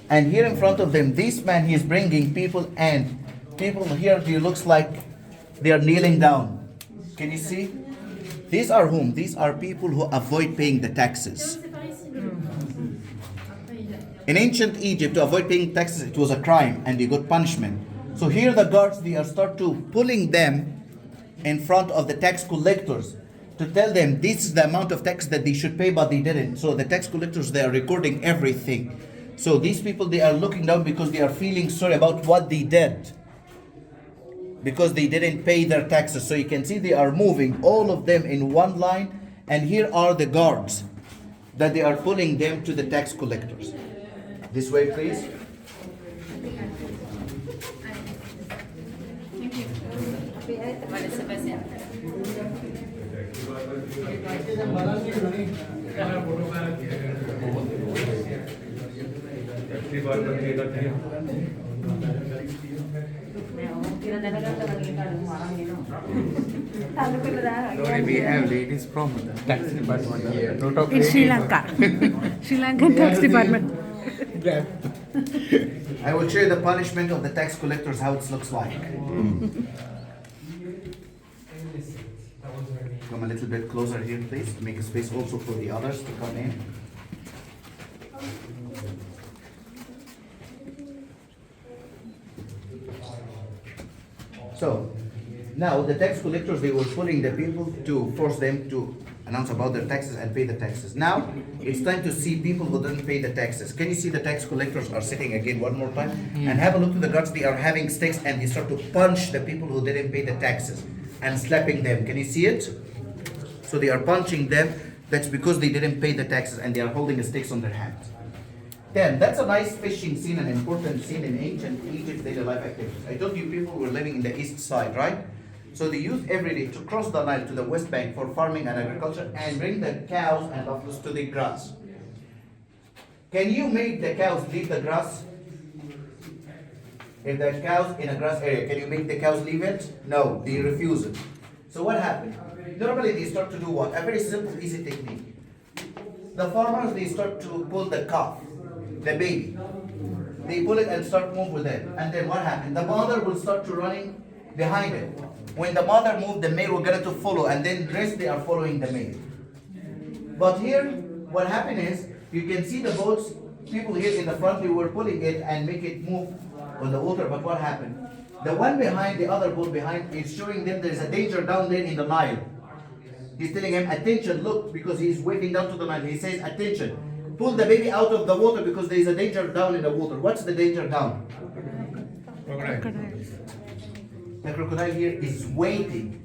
And here in front of them, this man, he is bringing people, and people here, it looks like they are kneeling down. Can you see? These are whom? These are people who avoid paying the taxes. In ancient Egypt, to avoid paying taxes, it was a crime and they got punishment. So here the guards, they are start to pulling them in front of the tax collectors to tell them this is the amount of tax that they should pay, but they didn't. So the tax collectors, they are recording everything. So these people, they are looking down because they are feeling sorry about what they did, because they didn't pay their taxes. So you can see they are moving, all of them in one line, and here are the guards that they are pulling them to the tax collectors. This way, please. We have ladies from the tax department here. In Sri Lanka. Sri Lankan tax department. I will show you the punishment of the tax collectors, how it looks like. Come a little bit closer here, please, to make a space also for the others to come in. So, now the tax collectors, they were pulling the people to force them to announce about their taxes and pay the taxes. Now, it's time to see people who didn't pay the taxes. Can you see the tax collectors are sitting again one more time? And have a look to the guards, they are having sticks and they start to punch the people who didn't pay the taxes and slapping them. Can you see it? So they are punching them. That's because they didn't pay the taxes and they are holding sticks on their hands. Then, that's a nice fishing scene, an important scene in ancient Egypt daily life activities. I told you people were living in the east side, right? So they used every day to cross the Nile to the west bank for farming and agriculture and bring the cows and buffaloes to the grass. Can you make the cows leave the grass? If the cows in a grass area, can you make the cows leave it? No, they refuse it. So what happened? Normally they start to do what? A very simple, easy technique. The farmers, they start to pull the calf, the baby. They pull it and start move with it. And then what happened? The mother will start to running behind it. When the mother moved, the male will get to follow, and then the rest they are following the male. But here, what happened is, you can see the boats, people here in the front, they were pulling it and make it move on the water, but what happened? The one behind, the other boat behind, is showing them there is a danger down there in the Nile. He's telling him, attention, look, because he's waving down to the Nile. He says, attention, pull the baby out of the water because there is a danger down in the water. What's the danger down? The crocodile here is waiting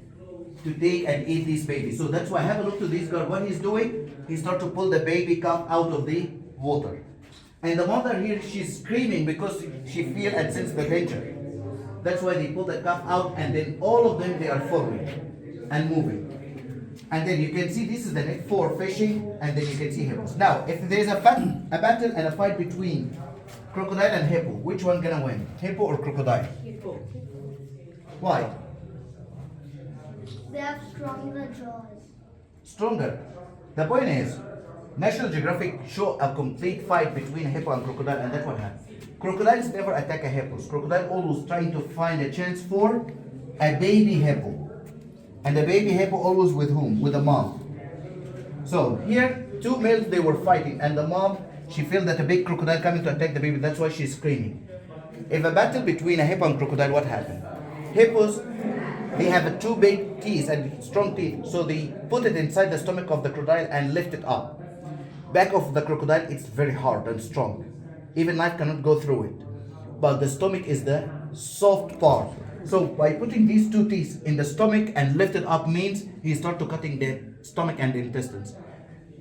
to take and eat this baby. So that's why, have a look to this girl. What he's doing, he starts to pull the baby calf out of the water. And the mother here, she's screaming because she feels and senses the danger. That's why they pull the calf out, and then all of them, they are following and moving. And then you can see this is the net for fishing, and then you can see hippos. Now, if there's a battle and a fight between crocodile and hippo, which one gonna win? Hippo or crocodile? Hippo. Why? They have stronger jaws. Stronger. The point is, National Geographic show a complete fight between a hippo and crocodile, and that's what happened. Crocodiles never attack a hippo. Crocodile always trying to find a chance for a baby hippo. And the baby hippo always with whom? With the mom. So here, two males, they were fighting, and the mom, she felt that a big crocodile coming to attack the baby, that's why she's screaming. If a battle between a hippo and crocodile, what happened? Hippos, they have two big teeth and strong teeth, so they put it inside the stomach of the crocodile and lift it up. Back of the crocodile, it's very hard and strong. Even knife cannot go through it. But the stomach is the soft part. So by putting these two teeth in the stomach and lift it up means he start to cutting the stomach and the intestines.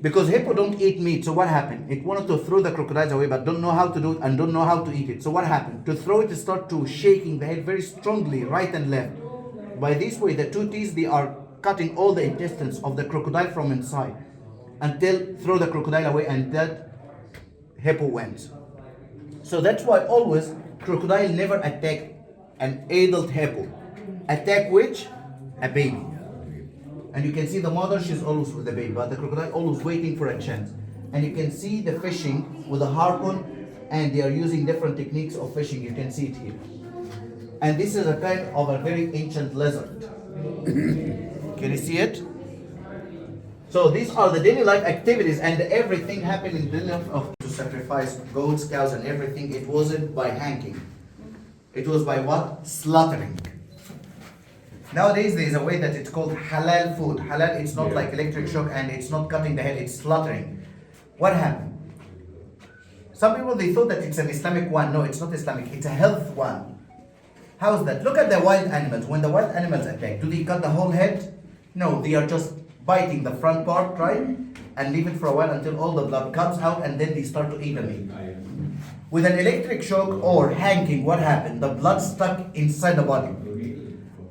Because hippo don't eat meat, so what happened? It wanted to throw the crocodiles away, but don't know how to do it and don't know how to eat it. So what happened? To throw it, it start to shaking the head very strongly, right and left. By this way, the two teeth, they are cutting all the intestines of the crocodile from inside until throw the crocodile away, and that hippo wins. So that's why always crocodile never attack an adult hippo. Attack which? A baby. And you can see the mother, she's always with the baby, but the crocodile always waiting for a chance. And you can see the fishing with a harpoon, and they are using different techniques of fishing. You can see it here. And this is a kind of a very ancient lizard. Can you see it? So these are the daily life activities, and everything happened in daily life of to sacrifice goats, cows, and everything. It wasn't by hanging. It was by what? Slaughtering. Nowadays, there is a way that it's called halal food. Halal, it's not like electric shock, and it's not cutting the head, it's slaughtering. What happened? Some people, they thought that it's an Islamic one. No, it's not Islamic. It's a health one. How is that? Look at the wild animals. When the wild animals attack, do they cut the whole head? No, they are just biting the front part, right? And leave it for a while until all the blood comes out, and then they start to eat the meat. With an electric shock or hanging, what happened? The blood stuck inside the body.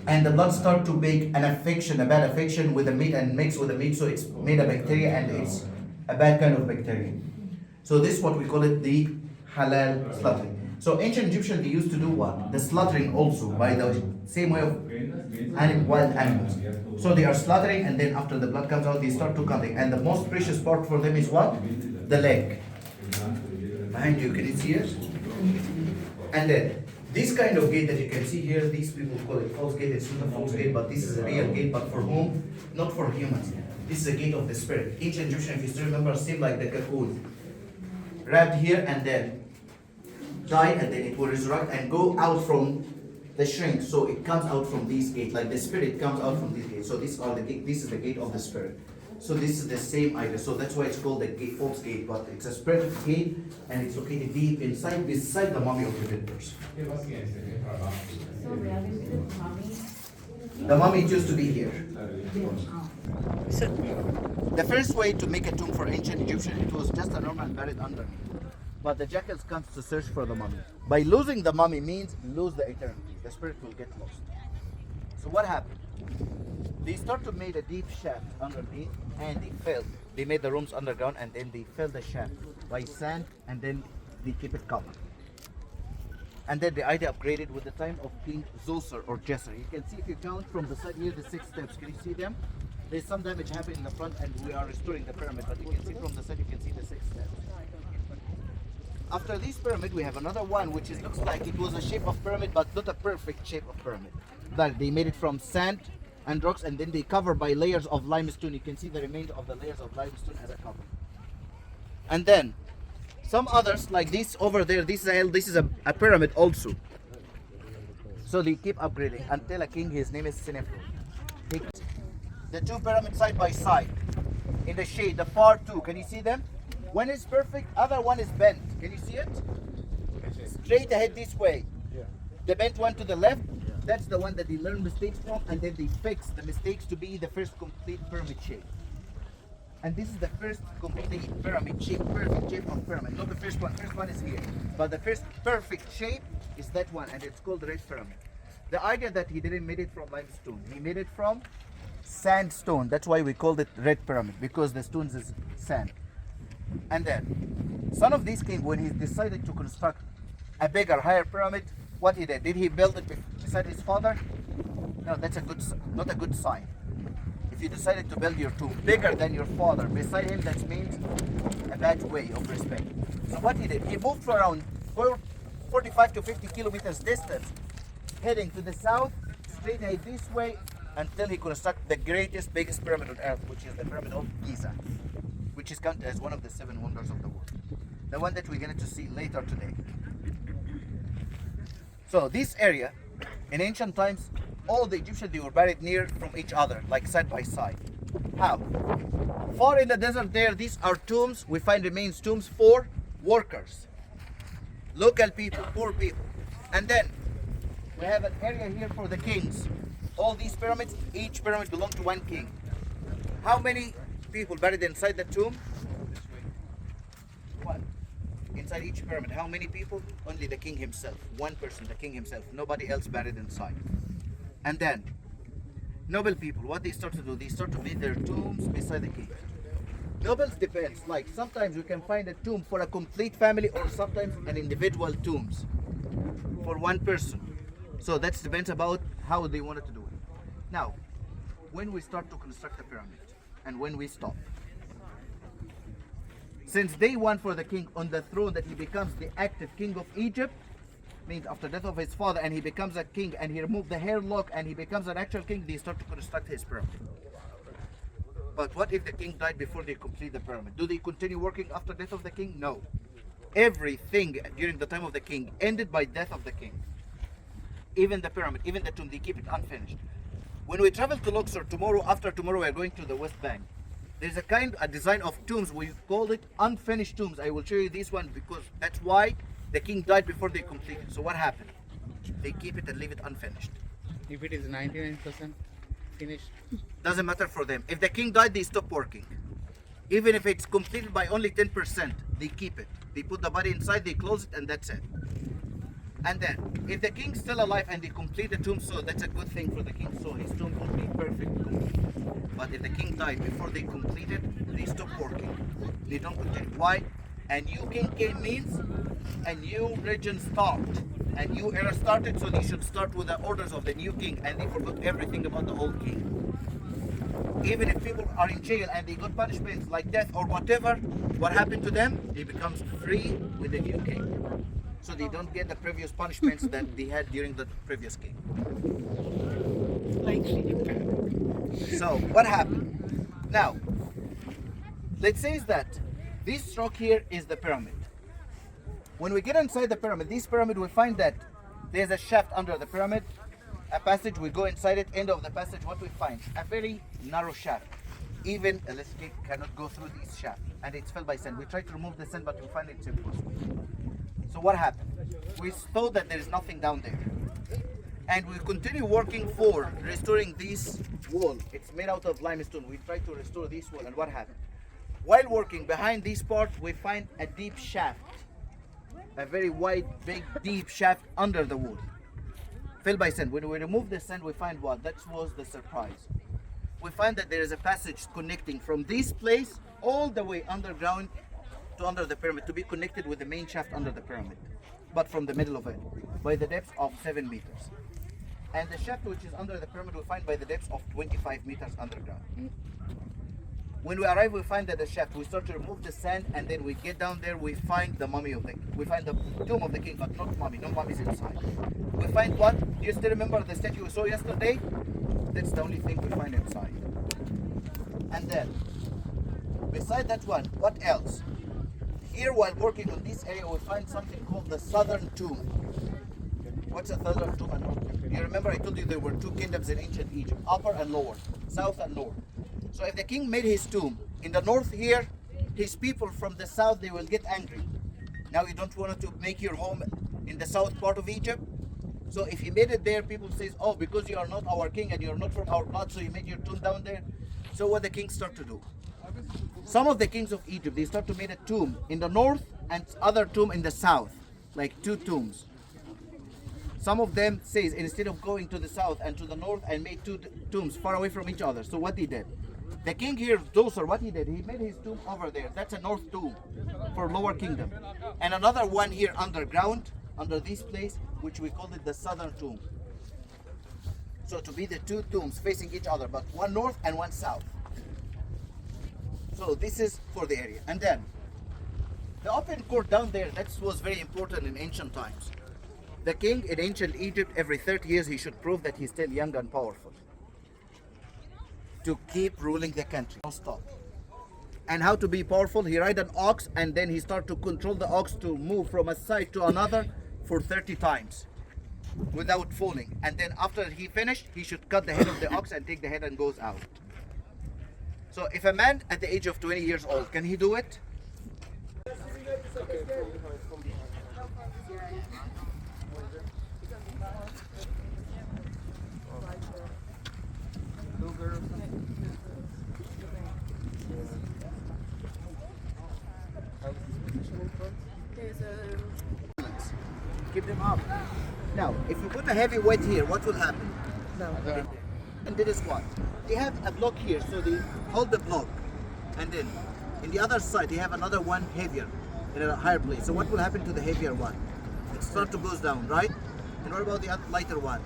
And the blood start to make an affection, a bad affection with the meat and mix with the meat, so it's made a bacteria, and it's a bad kind of bacteria. So this is what we call it the halal slaughtering. So ancient Egyptians, they used to do what? The slaughtering also by the same way of wild animals. So they are slaughtering, and then after the blood comes out, they start to cutting. And the most precious part for them is what? The leg. Behind you, can you see it? And then this kind of gate that you can see here, these people call it false gate. It's not a false gate, but this is a real gate, but for whom? Not for humans. This is a gate of the spirit. Ancient Egyptian, if you still remember, seemed like the cocoon. Wrapped here and then die, and then it will resurrect and go out from the shrink. So it comes out from these gates, like the spirit comes out from these gates. So these are the gate. This is the gate of the spirit. So this is the same idea. So that's why it's called the gate, false gate, but it's a spirit gate, and it's located deep inside, beside the mummy of the dead person. The mummy used to be here. So, The first way to make a tomb for ancient Egyptian, it was just a normal buried underneath. But the jackals comes to search for the mummy. By losing the mummy means lose the eternity. The spirit will get lost. So what happened? They start to make a deep shaft underneath, and they filled. They made the rooms underground, and then they filled the shaft by sand, and then they keep it covered. And then the idea upgraded with the time of King Zoser or Jesser. You can see if you count from the side here, the 6 steps. Can you see them? There's some damage happening in the front, and we are restoring the pyramid. But you can see from the side, you can see the 6 steps. After this pyramid, we have another one, which is, looks like it was a shape of pyramid, but not a perfect shape of pyramid. That they made it from sand and rocks, and then they cover by layers of limestone. You can see the remainder of the layers of limestone as a cover. And then some others, like this over there, this is a pyramid also. So they keep upgrading until a king, his name is Senefru. The two pyramids side by side in the shade, the far two, can you see them? One is perfect, other one is bent. Can you see it? Straight ahead this way. The bent one to the left, that's the one that they learn mistakes from, and then they fix the mistakes to be the first complete pyramid shape. And this is the first complete pyramid shape, perfect shape of pyramid. Not the first one. First one is here. But the first perfect shape is that one, and it's called the red pyramid. The idea that he didn't made it from limestone. He made it from sandstone. That's why we called it red pyramid, because the stones is sand. And then, son of this king, when he decided to construct a bigger, higher pyramid, what he did? Did he build it beside his father? No, that's not a good sign. If you decided to build your tomb bigger than your father beside him, that means a bad way of respect. So what he did, he moved for around 45 to 50 kilometers distance, heading to the south, straight ahead this way, until he constructed the greatest, biggest pyramid on earth, which is the Pyramid of Giza, which is counted as one of the 7 wonders of the world. The one that we're going to see later today. So this area, in ancient times, all the Egyptians, they were buried near from each other, like side by side. How? Far in the desert there, these are tombs. We find remains tombs for workers, local people, poor people. And then we have an area here for the kings. All these pyramids, each pyramid belongs to one king. How many people buried inside the tomb? One. Inside each pyramid, how many people? Only the king himself. One person, the king himself. Nobody else buried inside. And then, noble people, what they start to do? They start to make their tombs beside the king. Nobles depends. Like sometimes you can find a tomb for a complete family, or sometimes an individual tombs for one person. So that depends about how they wanted to do it. Now, when we start to construct a pyramid and when we stop, since day one for the king on the throne, that he becomes the active king of Egypt, means after death of his father, and he becomes a king, and he removed the hair lock, and he becomes an actual king, they start to construct his pyramid. But what if the king died before they complete the pyramid? Do they continue working after death of the king? No. Everything during the time of the king ended by death of the king. Even the pyramid, even the tomb, they keep it unfinished. When we travel to Luxor tomorrow, after tomorrow, we are going to the West Bank. There's a design of tombs. We call it unfinished tombs. I will show you this one because that's why the king died before they completed. So what happened? They keep it and leave it unfinished. If it is 99% finished, Doesn't matter for them. If the king died, they stop working. Even if it's completed by only 10%, they keep it. They put the body inside, they close it, and that's it. And then, if the king's still alive and they complete the tomb, so that's a good thing for the king. So his tomb will be perfect. But if the king died before they completed, they stop working. They don't continue. Why? A new king came means a new region started. A new era started, so they should start with the orders of the new king, and they forgot everything about the old king. Even if people are in jail and they got punishments like death or whatever, what happened to them? They become free with the new king. So they don't get the previous punishments that they had during the previous king. So what happened? Now, let's say that this rock here is the pyramid. When we get inside the pyramid, this pyramid, we find that there's a shaft under the pyramid, a passage, we go inside it, end of the passage, what we find? A very narrow shaft. Even a electric cannot go through this shaft, and it's filled by sand. We try to remove the sand, but we find it's impossible. So what happened? We thought that there is nothing down there. And we continue working for restoring this wall. It's made out of limestone. We try to restore this wall, and what happened? While working behind this part, we find a deep shaft. A very wide, big, deep shaft under the wall, filled by sand. When we remove the sand, we find what? That was the surprise. We find that there is a passage connecting from this place all the way underground to under the pyramid, to be connected with the main shaft under the pyramid, but from the middle of it, by the depth of 7 meters. And the shaft which is under the pyramid, we find by the depth of 25 meters underground. When we arrive, we find that the shaft, we start to remove the sand, and then we get down there, we find the mummy of the king. We find the tomb of the king, but not mummy, no mummies inside. We find what? Do you still remember the statue we saw yesterday? That's the only thing we find inside. And then, beside that one, what else? Here, while working on this area, we find something called the southern tomb. What's a southern tomb? You remember I told you there were 2 kingdoms in ancient Egypt, upper and lower, south and north. So if the king made his tomb in the north here, his people from the south, they will get angry. Now you don't want to make your home in the south part of Egypt. So if he made it there, people say, oh, because you are not our king and you are not from our blood, so you made your tomb down there. So what the king start to do? Some of the kings of Egypt, they start to make a tomb in the north and other tomb in the south, like two tombs. Some of them says instead of going to the south and to the north and make two tombs far away from each other. So what he did, the king here, Dosar, what he did, he made his tomb over there. That's a north tomb for lower kingdom. And another one here underground, under this place, which we call it the southern tomb. So to be the two tombs facing each other, but one north and one south. So this is for the area. And then the open court down there, that was very important in ancient times. The king in ancient Egypt, every 30 years, he should prove that he's still young and powerful to keep ruling the country, don't stop. And how to be powerful, he ride an ox and then he start to control the ox to move from a side to another for 30 times without falling. And then after he finished, he should cut the head of the ox and take the head and goes out. So if a man at the age of 20 years old, can he do it? Keep them up. Now, if you put a heavy weight here, what will happen? And that is what? They have a block here, so they hold the block. And then, in the other side, they have another one heavier, in a higher place. So what will happen to the heavier one? It starts to go down, right? And what about the lighter one?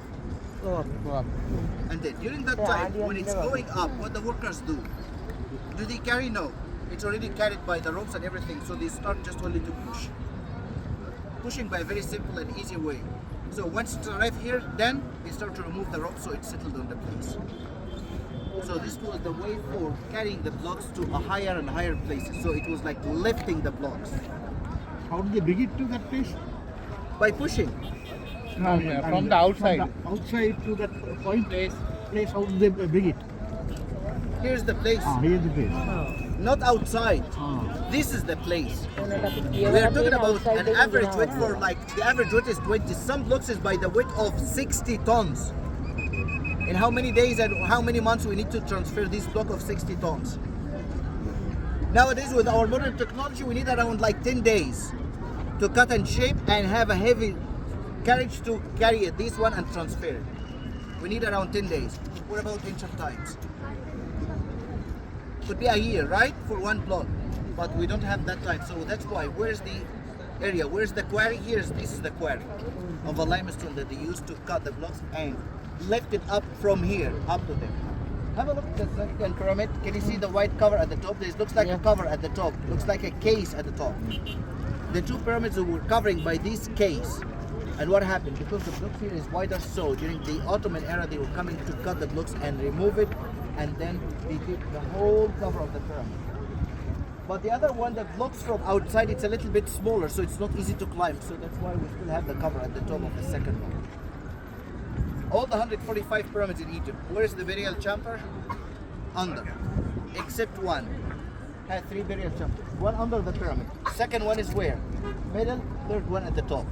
Go up. And then, during that time, when it's going up, what the workers do? Do they carry? No. It's already carried by the ropes and everything, so they start just only to push. Pushing by a very simple and easy way. So once it arrives here, then they start to remove the rope so it's settled on the place. So this was the way for carrying the blocks to a higher and higher places. So it was like lifting the blocks. How did they bring it to that place? By pushing. From the outside. From the outside to that place, how did they bring it? Here's the place. Here's the place. Not outside. This is the place. We are talking about an average weight for the average weight is 20. Some blocks is by the weight of 60 tons. In how many days and how many months we need to transfer this block of 60 tons? Nowadays with our modern technology we need around 10 days to cut and shape and have a heavy carriage to carry it, this one, and transfer it. We need around 10 days. What about ancient times? Could be a year, right? For one block. But we don't have that time. So that's why, where's the area? Where's the quarry? This is the quarry of a limestone that they used to cut the blocks and lift it up from here, up to there. Have a look at the second pyramid. Can you see the white cover at the top? This looks like a cover at the top. Looks like a case at the top. The two pyramids were covering by this case. And what happened? Because the blocks here is wider, so during the Ottoman era they were coming to cut the blocks and remove it, and then they did the whole cover of the pyramid. But the other one, the blocks from outside, it's a little bit smaller, so it's not easy to climb. So that's why we still have the cover at the top of the second one. All the 145 pyramids in Egypt, where's the burial chamber? Under. Except one. Had 3 burial chambers. One under the pyramid. Second one is where? Middle, third one at the top.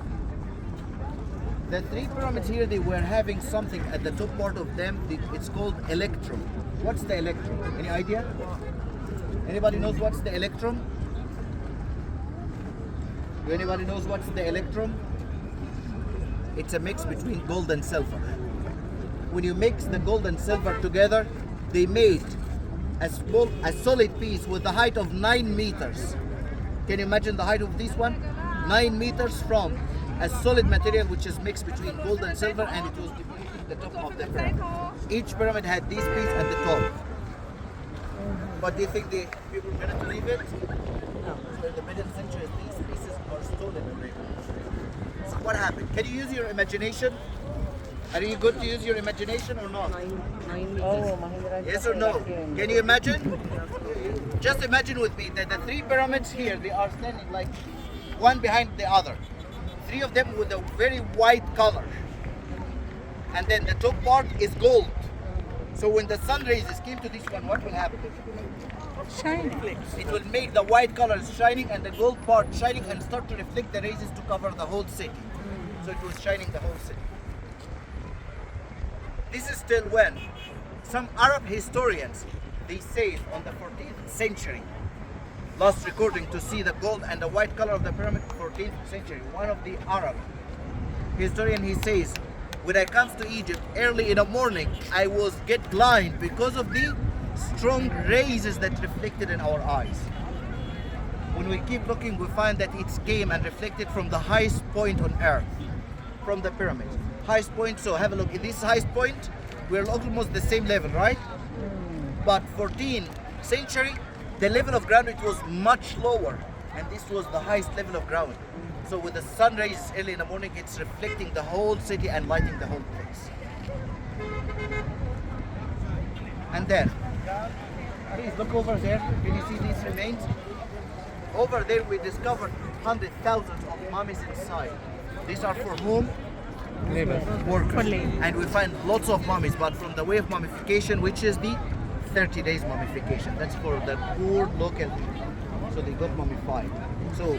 The 3 pyramids here, they were having something at the top part of them. It's called electrum. What's the electrum? Any idea? Anybody knows what's the electrum? Do anybody knows what's the electrum? It's a mix between gold and silver. When you mix the gold and silver together, they made a solid piece with the height of 9 meters. Can you imagine the height of this one? 9 meters from a solid material which is mixed between gold and silver, and it was depleting the top of the pyramid. Each pyramid had this piece at the top. But do you think the people were going to leave it? No. So in the middle century, these pieces are stolen already. So what happened? Can you use your imagination? Are you good to use your imagination or not? Yes or no? Can you imagine? Just imagine with me that the 3 pyramids here, they are standing like one behind the other. 3 of them with a very white color. And then the top part is gold. So when the sun rays came to this one, what will happen? Shining. It will make the white colors shining and the gold part shining and start to reflect the rays to cover the whole city. So it was shining the whole city. This is still when some Arab historians, they say on the 14th century, last recording to see the gold and the white color of the pyramid, 14th century. One of the Arab historian, he says, when I comes to Egypt early in the morning, I was get blind because of the strong rays that reflected in our eyes. When we keep looking, we find that it came and reflected from the highest point on earth, from the pyramid. Highest point, so have a look. In this highest point, we're almost the same level, right? But 14th century, the level of ground, it was much lower. And this was the highest level of ground. So with the sun rays early in the morning, it's reflecting the whole city and lighting the whole place. And then, please look over there. Can you see these remains? Over there, we discovered hundreds, thousands of mummies inside. These are for whom? Labor. Workers. For labor. And we find lots of mummies, but from the way of mummification, which is the 30 days mummification. That's for the poor local people. So they got mummified. So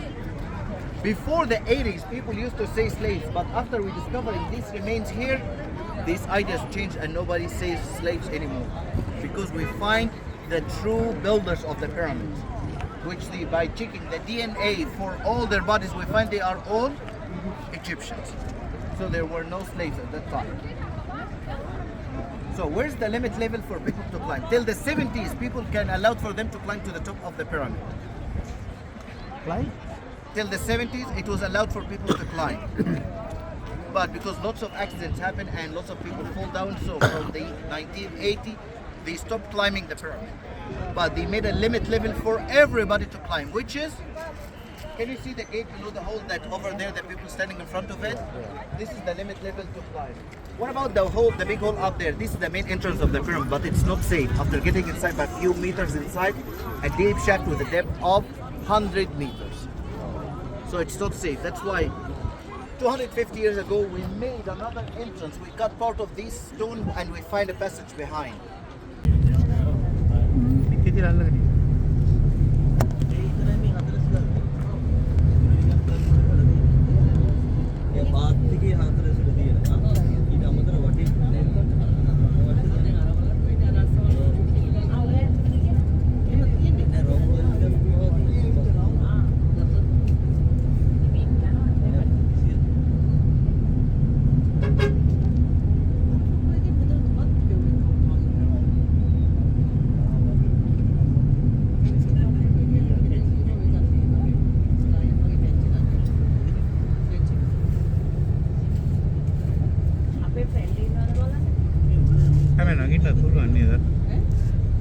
before the 80s, people used to say slaves, but after we discovering these remains here, these ideas changed and nobody says slaves anymore. Because we find the true builders of the pyramids, which by checking the DNA for all their bodies, we find they are all Egyptians. So there were no slaves at that time. So where's the limit level for people to climb? Till the 70s, people can allow for them to climb to the top of the pyramid. Climb? Till the 70s, it was allowed for people to climb. But because lots of accidents happen and lots of people fall down, so from the 1980, they stopped climbing the pyramid. But they made a limit level for everybody to climb, which is, can you see the gate below the hole that over there, the people standing in front of it? This is the limit level to climb. What about the hole, the big hole up there? This is the main entrance of the pyramid, but it's not safe. After getting inside by a few meters inside, a deep shaft with a depth of 100 meters. So it's not safe. That's why 250 years ago, we made another entrance. We cut part of this stone and we find a passage behind.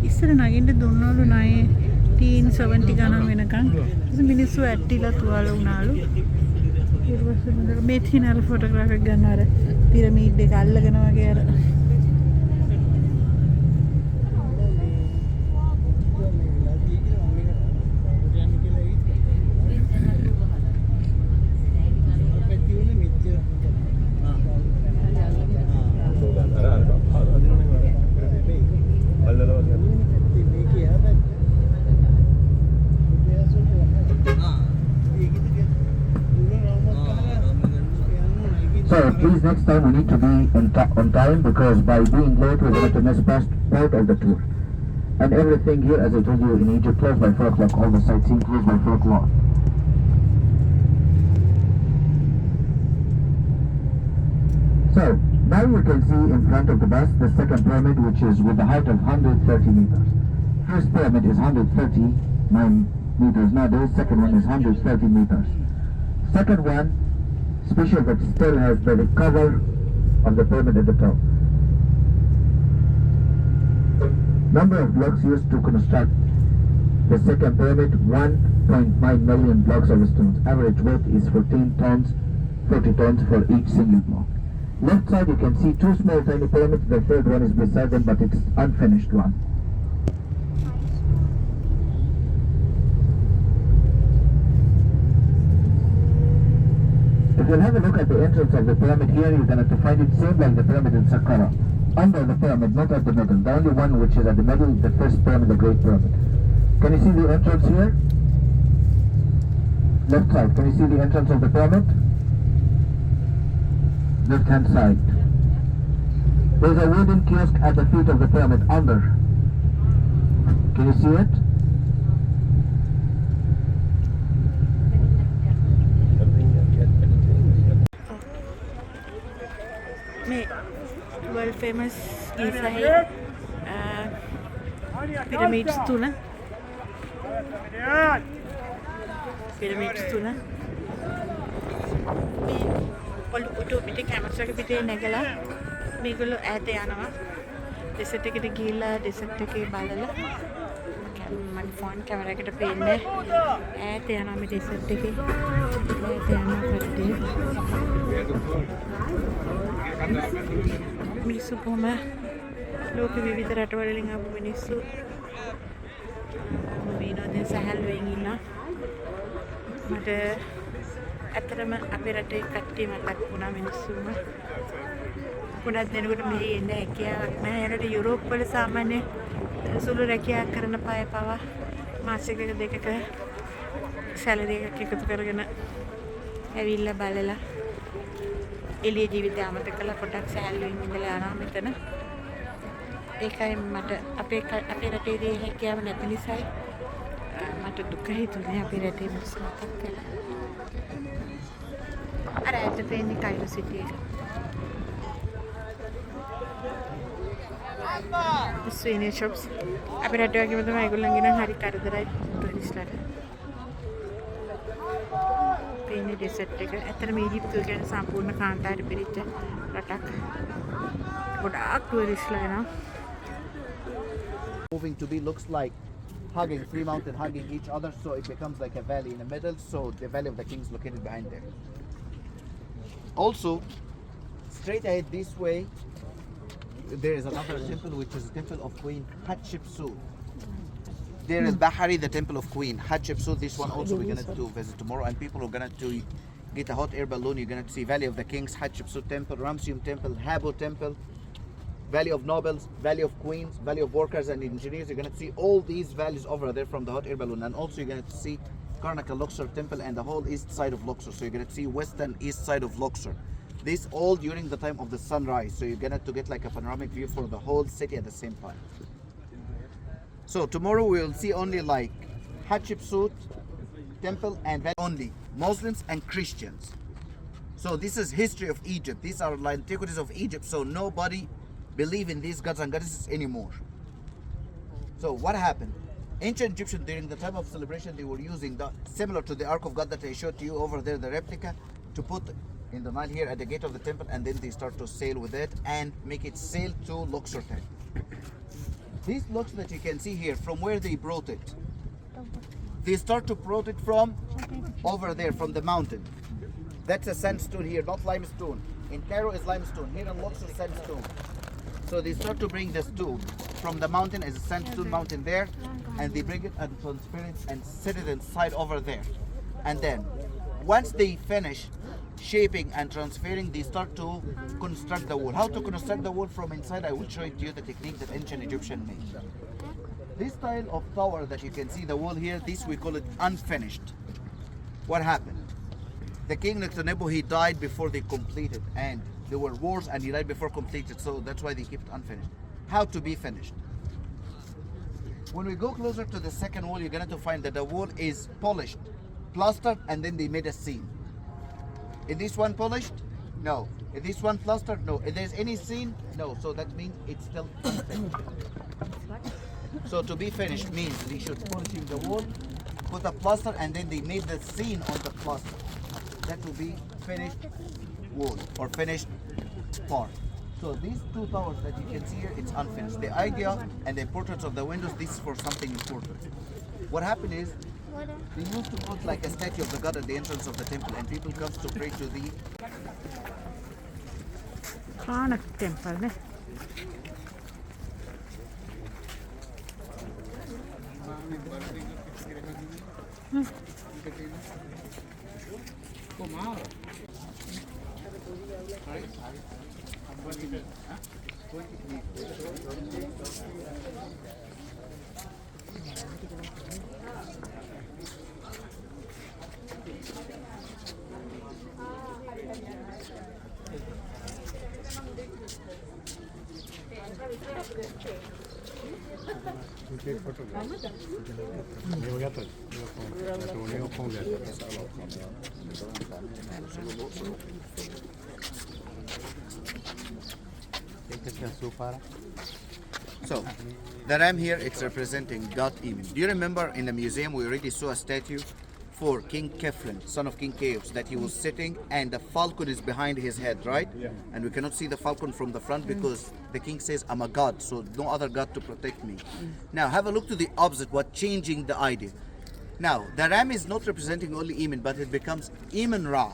ඉස්සර නගින්න දුන්නලු ණය teen 70 ගණන් වෙනකන් ඊට මිනිස්සු ඇට්ටිලා තුවාල වුණාලු ඊට පස්සේ මම මේ තියෙන අර ෆොටෝග්‍රාෆ් එක ගන්න අර පිරමීඩ් එක අල්ලගෙන වගේ අර So please next time we need to be on time because by being late we're going to miss part of the tour. And everything here, as I told you, in Egypt closed by 4 o'clock. All the sightseeing closed by 4 o'clock. So now you can see in front of the bus the second pyramid, which is with the height of 130 meters. First pyramid is 139 meters. Now the second one is 130 meters. Second one, special but still has the cover of the pyramid at the top. Number of blocks used to construct the second pyramid, 1.9 million blocks of stones. Average weight is 14 tons, 40 tons for each single block. Left side you can see 2 small tiny pyramids. The third one is beside them, but it's unfinished one. If you have a look at the entrance of the pyramid here, you're going to find it same like the pyramid in Saqqara. Under the pyramid, not at the middle. The only one which is at the middle is the first pyramid, the Great Pyramid. Can you see the entrance here? Left side. Can you see the entrance of the pyramid? Left hand side. There's a wooden kiosk at the feet of the pyramid under. Can you see it? world famous Gizahi pyramids තුන මේ auto පිටේ cameras එක පිටේ නැගලා මේගොල්ලෝ ඈත යනවා dessert එකට ගිහිල්ලා ඩෙසර්ට් එකේ බලලා මම ෆෝන් කැමරාවකට පේන්නේ ඈත යනවා මේ ඩෙසර්ට් එකේ ඈත යනවා කට්ටිය මිනිස්සු කොහම ලෝක විවිධ රටවල් වලින් ආපු මිනිස්සු විනෝදයෙන් සැහැල්ලුවෙන් ඉන්නවා මට ඇත්තටම අපේ රටේ කට්ටිය මතක් වුණා මිනිස්සුම ගොඩක් දෙනෙකුට මෙහි එන්න හැකියාවක් නැහැ යනට යුරෝප් වල සාමාන්‍ය සුළු රැකියාවක් කරන පාය පවා මාසෙක දෙකක සැලරි එකක් එකතු කරගෙන ඇවිල්ලා බලලා එළිය ජීවිතය අමතක කරලා පොඩක් සැහැල්ලුවෙන් ඉඳලා යනවා මෙතන ඒකයි මට අපේ රටේ හැකියාව නැති නිසායි මට දුක හිතුනේ අපේ රටේ මිනිස්සු මතක් කළා අර ඇත්ත පේන්නේ කයිරෝ සිටි එක ස්වීනිෂ් shops අපේ රටේ වගේම තමයි ඒගොල්ලන්ගේ නම් හරි කරදරයි ටුරිස්ට්ලාට පේන්නේ ඩෙසර්ට් එක ඇත්තටම ඊජිප්තුව කියන්නේ සම්පූර්ණ කාන්තාරි පිරිච්ච රටක් ගොඩාක් ටුරිස්ට්ලා එනවා moving to be looks like hugging three mountains hugging each other, so it becomes like a valley in the middle, so the valley of the kings located behind there. Also, straight ahead this way there is another temple, which is the temple of Queen Hatshepsut. There is Bahari, the temple of Queen Hatshepsut. This one also we're going to visit tomorrow, and people are going to get a hot air balloon. You're going to see Valley of the Kings, Hatshepsut temple, Ramsium temple, Habo temple, Valley of Nobles, Valley of Queens, Valley of Workers and Engineers. You're going to see all these valleys over there from the hot air balloon. And also you're going to see Karnak Luxor temple and the whole east side of Luxor. So you're going to see west and east side of Luxor. This all during the time of the sunrise. So you're going to get like a panoramic view for the whole city at the same time. So tomorrow we'll see only like Hatshepsut temple and only Muslims and Christians. So this is history of Egypt. These are like antiquities of Egypt. So nobody believe in these gods and goddesses anymore. So what happened? Ancient Egyptians during the time of celebration, they were using the similar to the Ark of God that I showed to you over there, the replica, to put in the Nile here at the gate of the temple, and then they start to sail with it and make it sail to Luxor temple. These blocks that you can see here, from where they brought it, they start to brought it from over there, from the mountain. That's a sandstone here, not limestone. In Cairo is limestone, here in Luxor sandstone. So they start to bring the stone from the mountain as a sandstone mountain there, and they bring it and transfer it and set it inside over there. And then once they finish shaping and transferring, they start to construct the wall. How to construct the wall from inside, I will show it to you the technique that ancient Egyptian made. This style of tower that you can see the wall here, this we call it unfinished. What happened? The king Netanyahu, he died before they completed, and there were wars and he died before completed, so that's why they keep it unfinished. How to be finished? When we go closer to the second wall, you're going to find that the wall is polished, plastered, and then they made a seam. Is this one polished? No. Is this one plastered? No. If there's any seam? No. So that means it's still unfinished. So to be finished means they should polishing the wall, put a plaster, and then they made the seam on the plaster. That will be finished wall or finished part. So these two towers that you can see here, it's unfinished. The idea and the importance of the windows, this is for something important. What happened is, they used to put like a statue of the god at the entrance of the temple, and people comes to pray to the Karnak temple ne take photograph. Eu já tô. Eu converso. So, the ram here, it's representing God Emin. Do you remember in the museum we already saw a statue for King Kefren, son of King Chaos, that he was sitting and the falcon is behind his head, right? Yeah. And we cannot see the falcon from the front because the king says, I'm a god, so no other god to protect me. Now, have a look to the opposite, what changing the idea. Now, the ram is not representing only Emin, but it becomes Emin Ra.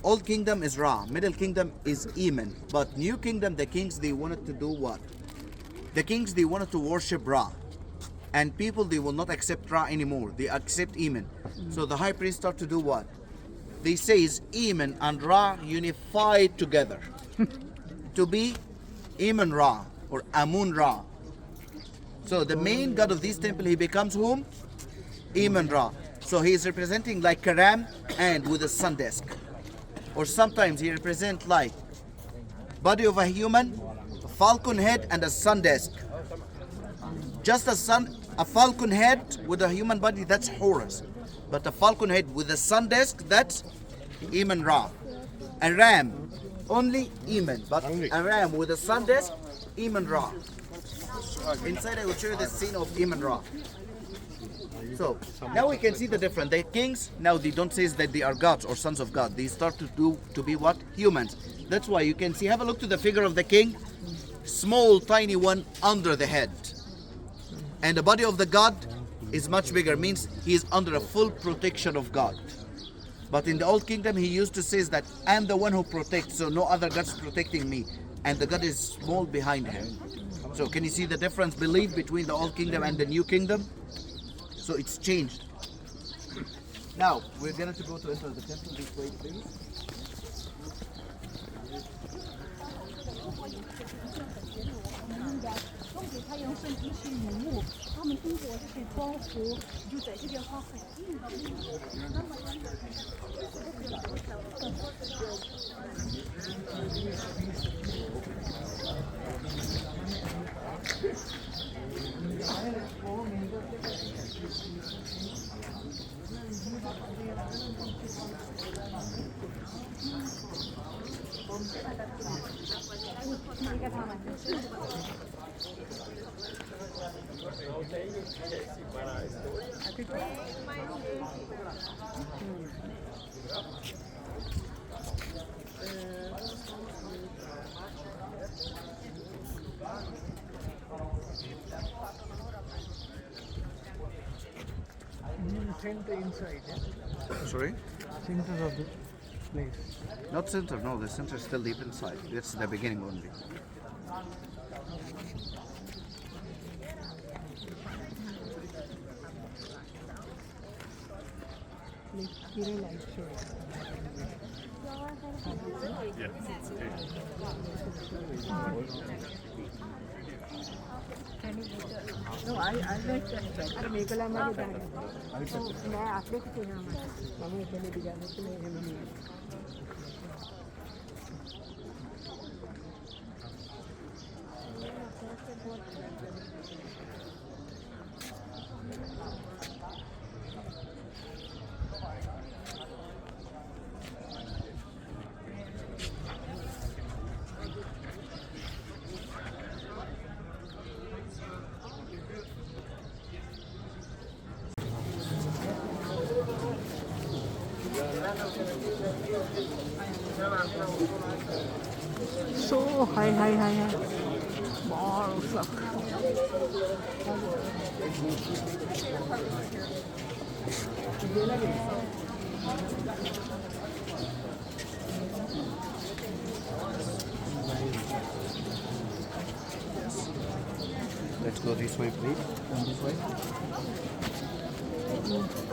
Old kingdom is Ra, middle kingdom is Emin. But new kingdom, the kings, they wanted to do what? The kings, they wanted to worship Ra. And people, they will not accept Ra anymore. They accept Emin. So the high priest start to do what? They says Emin and Ra unified together to be Emin Ra or Amun Ra. So the main god of this temple, he becomes whom? Emin Ra. So he is representing like a ram and with a sun disk. Or sometimes he represents like body of a human, a falcon head and a sun disk. Just a falcon head with a human body, that's Horus. But a falcon head with a sun disk, that's Emin Ra. A ram, only Emin. But a ram with a sun disk, Emin Ra. Inside I will show you the scene of Emin Ra. So now we can see the difference. The kings, now they don't say that they are gods or sons of God. They start to be what? Humans. That's why you can see, have a look to the figure of the king. Small, tiny one under the head. And the body of the god is much bigger, means he is under a full protection of God. But in the old kingdom, he used to say that I'm the one who protects, so no other god's protecting me. And the god is small behind him. So can you see the difference, belief between the old kingdom and the new kingdom? So it's changed. Now, we're going to go to enter the temple this way, please. Center inside, Sorry? center of the place. Not center, no, the center is still deep inside. That's the beginning only. No, I like that. अरे मेरे को लगा मैं मैं आपने कुछ ना मामा इतने डिजाइन से नहीं So high. Balls up. Let's go this way, please. Come this way.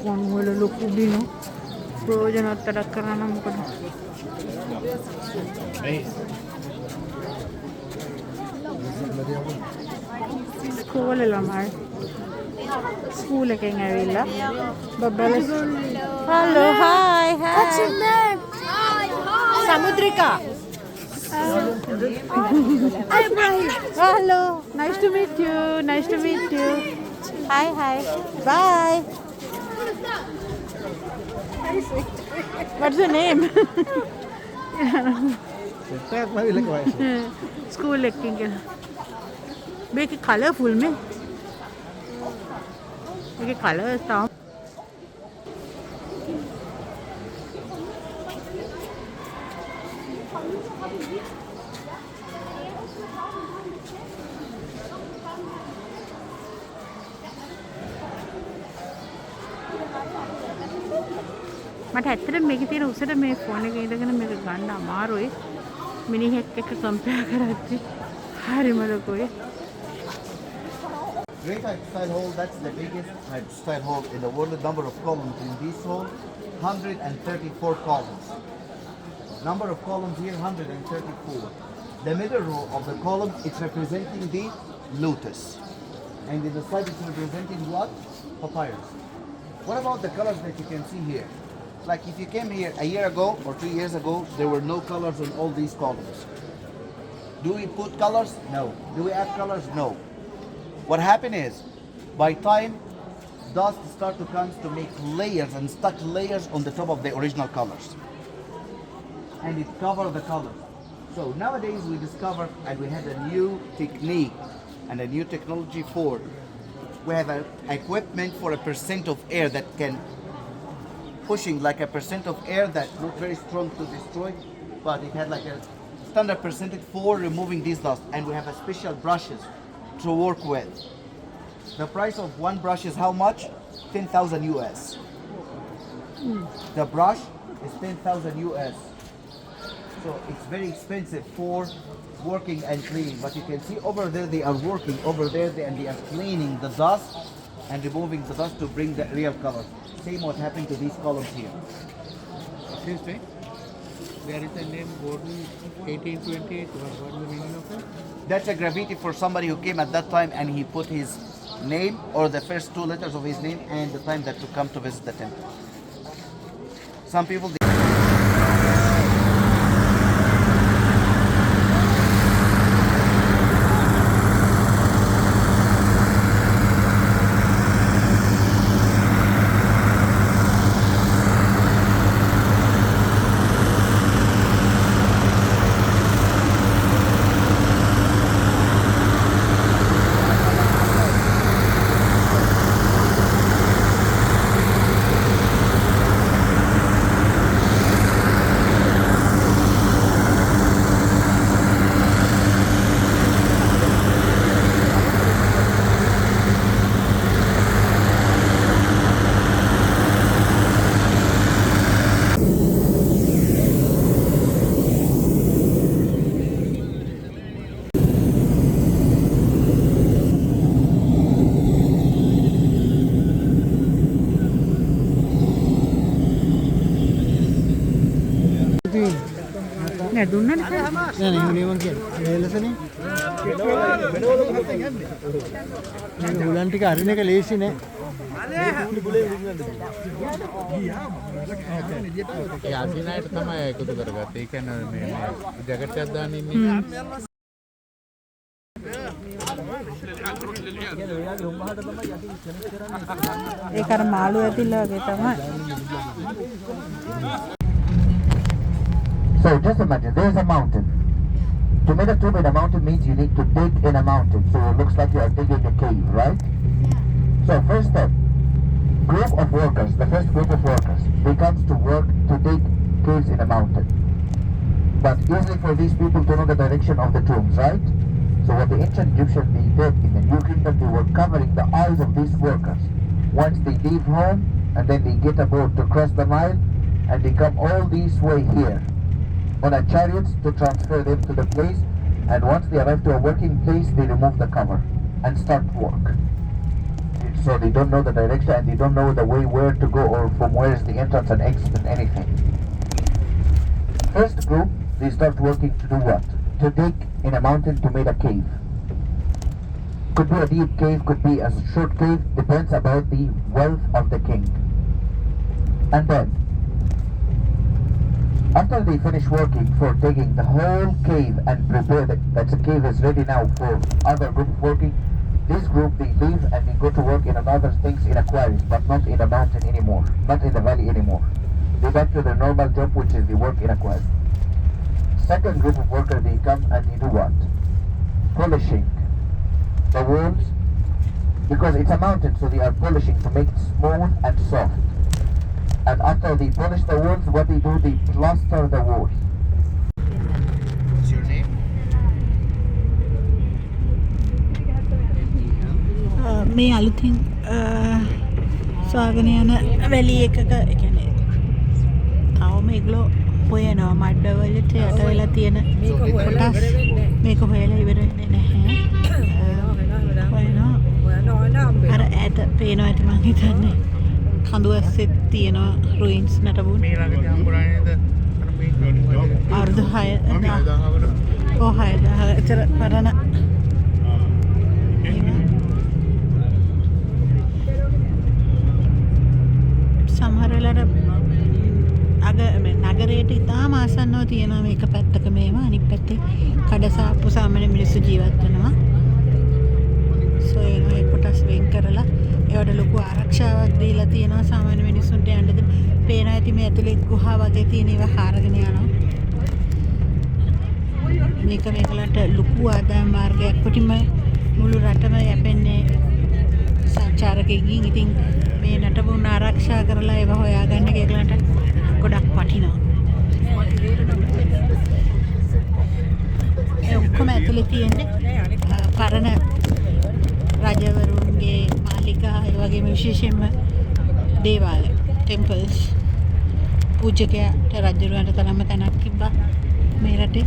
One will look ubino. ප්‍රයෝජනවත් කරන්න මොකද? ස්කූල් ළමයි. ස්කූල් එකෙන් ඇවිල්ලා බබ්බල. Hello, hi. What's your name? Samudrika. I'm Brian. Hello. Nice to meet you. Hi. Bye. What's your name? Set එකක් ලැබිලා වයස. School එකකින් කියලා. මේකේ කලර්ෆුල් මේ. මේකේ කලර්ස් තාම මට ඇත්තටම මේකේ තියෙන උසට මේ ෆෝන් එකේ ඉඳගෙන මේක ගන්න අමාරුයි. මිනිහෙක් එක්ක කම්පෙයාර් කරද්දි හරිම ලොකුයි. Great height style hole, that's the biggest height style hole in the world. Number of columns in this hole, 134 columns. Number of columns here, 134. The middle row of the column, it's representing the lotus. And in the side, it's representing what? Papyrus. What about the colors that you can see here? Like if you came here a year ago or 2 years ago, there were no colors on all these columns. Do we put colors? No. Do we add colors? No. What happened is, by time dust start to come to make layers and stuck layers on the top of the original colors. And it covered the colors. So nowadays we discovered and we had a new technique and a new technology for, we have an equipment for a percent of air that can pushing like a percent of air that not very strong to destroy, but it had like a standard percentage for removing this dust, and we have a special brushes to work with. The price of one brush is how much? 10,000 US. The brush is 10,000 US. So it's very expensive for working and cleaning, but you can see over there they are working over there and they are cleaning the dust and removing the dust to bring the real color. Same what happened to these columns here. Excuse me. There is a name Gordon 1828. What's the meaning of it? That's a graffiti for somebody who came at that time and he put his name or the first 2 letters of his name and the time that to come to visit the temple. Some people නෑ දුන්නනේ නෑ නේ නියමන් කියන්නේ. වේලසනේ. මේ උලන් ටික අරින එක ලේසි නෑ. ඒ අදිනායට තමයි එකතු කරගත්තේ. ඒ කියන්නේ මේ ජැකට් එකක් දාන්න ඉන්නේ. ඒක අර මාළු ඇතිල්ල වගේ තමයි. So just imagine, there's a mountain. To make a tomb in a mountain means you need to dig in a mountain. So it looks like you are digging a cave, right? So first step, group of workers, the first group of workers, they comes to work to dig caves in a mountain. But easily for these people to know the direction of the tombs, right? So what the ancient Egyptians they did in the New Kingdom, they were covering the eyes of these workers. Once they leave home, and then they get a boat to cross the Nile, and they come all this way here on a chariots to transfer them to the place, and once they arrive to a working place, they remove the cover and start work. So they don't know the direction and they don't know the way where to go or from where is the entrance and exit and anything. First group, they start working to do what? To dig in a mountain to make a cave. Could be a deep cave, could be a short cave, depends about the wealth of the king. And then, after they finish working for digging the whole cave and prepare that the cave is ready now for other group working, this group they leave and they go to work in another things in a quarries, but not in a mountain anymore, not in the valley anymore. They back to their normal job, which is the work in a quarry. second group of workers, they come and they do what? Polishing the walls, because it's a mountain, so they are polishing to make it smooth and soft. And after they polish the walls, what they do, they plaster the walls. What's your name? මේ අලුතින් සොයාගෙන යන වැලි එකක ඒ කියන්නේ තවම ඒගොල්ලෝ හොයනවා මඩවලට යට වෙලා තියෙන කොටස් මේක හොයලා ඉවර වෙන්නේ නැහැ. හොයනවා අර ඈත පේනවා ඇති මං හිතන්නේ කඳු ඇස්සෙත් තියෙනවා රුයින්ස් නටබුන් මේ ළඟදී හම්බුනානේද අර මේ අවුරුදු 6 ඔව් 6000 ඇතර පරණ සමහර වෙලාවට අග නගරයට ඉතාම ආසන්නව තියෙනවා මේක පැත්තක මේවා අනිත් පැත්තේ කඩසාප්පු සාමාන්‍ය මිනිස්සු ජීවත් වෙනවා. සොයන ඒ කොටස් වෙන් කරලා ඒවට ලොකු ආරක්ෂාවක් දීලා තියෙනවා සාමාන්‍ය මිනිස්සුන්ට යන්න දෙන්න. පේන ඇති මේ ඇතුලේ ගුහා වගේ තියෙන ඒවා හාරගෙන යනවා. මේක මේකලට ලොකු ආදායම් මාර්ගයක් කොටිම මුළු රටම යැපෙන්නේ සංචාරකයෙක්ගෙන්. ඉතින් මේ නටබුන් ආරක්ෂා කරලා ඒවා හොයාගන්න එක ඒගොල්ලන්ට ගොඩක් වටිනවා. ඒ ඔක්කොම ඇතුලේ තියෙන්නේ පරණ රජවරුන්ගේ මාලිගා ඒ වගේම විශේෂයෙන්ම දේවාල ටෙම්පල්ස් පූජකයාට රජුරවන්ට තරම්ම තැනක් තිබ්බා මේ රටේ.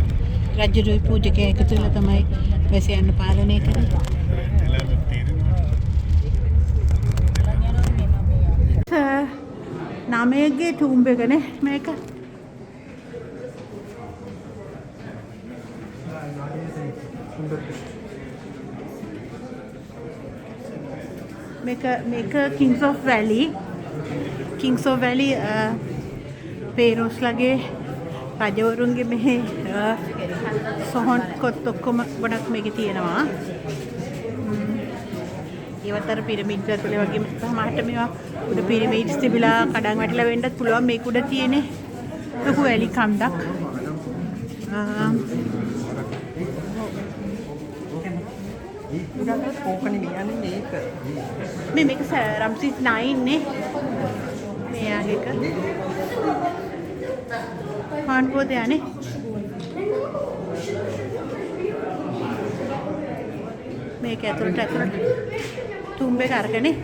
රජුරුයි පූජකයා එකතු වෙලා තමයි වැසියන් පාලනය කරේ. නාමයේගේ ටූම්බ එකනේ මේක. මේක කිංස් ඔෆ් වැලි. කිංස් ඔෆ් වැලි පේරෝස්ලගේ රජවරුන්ගේ මෙහි සොහොන් කොත් ඔක්කොම ගොඩක් මේකේ තියෙනවා. ඒවතර පිරමීඩ් වල වගේ සමහරට මේවා උඩ පිරමීඩ්ස් තිබිලා කඩන් වැටිලා වෙන්නත් පුළුවන්. මේක උඩ තියෙන්නේ ලොකු වැලි කන්දක්. මේක රම්සිස් 9 නේ. මේ ආගේක පාන්පෝද යන්නේ. මේක ඇතුළට තුම්බේ කරකනේ.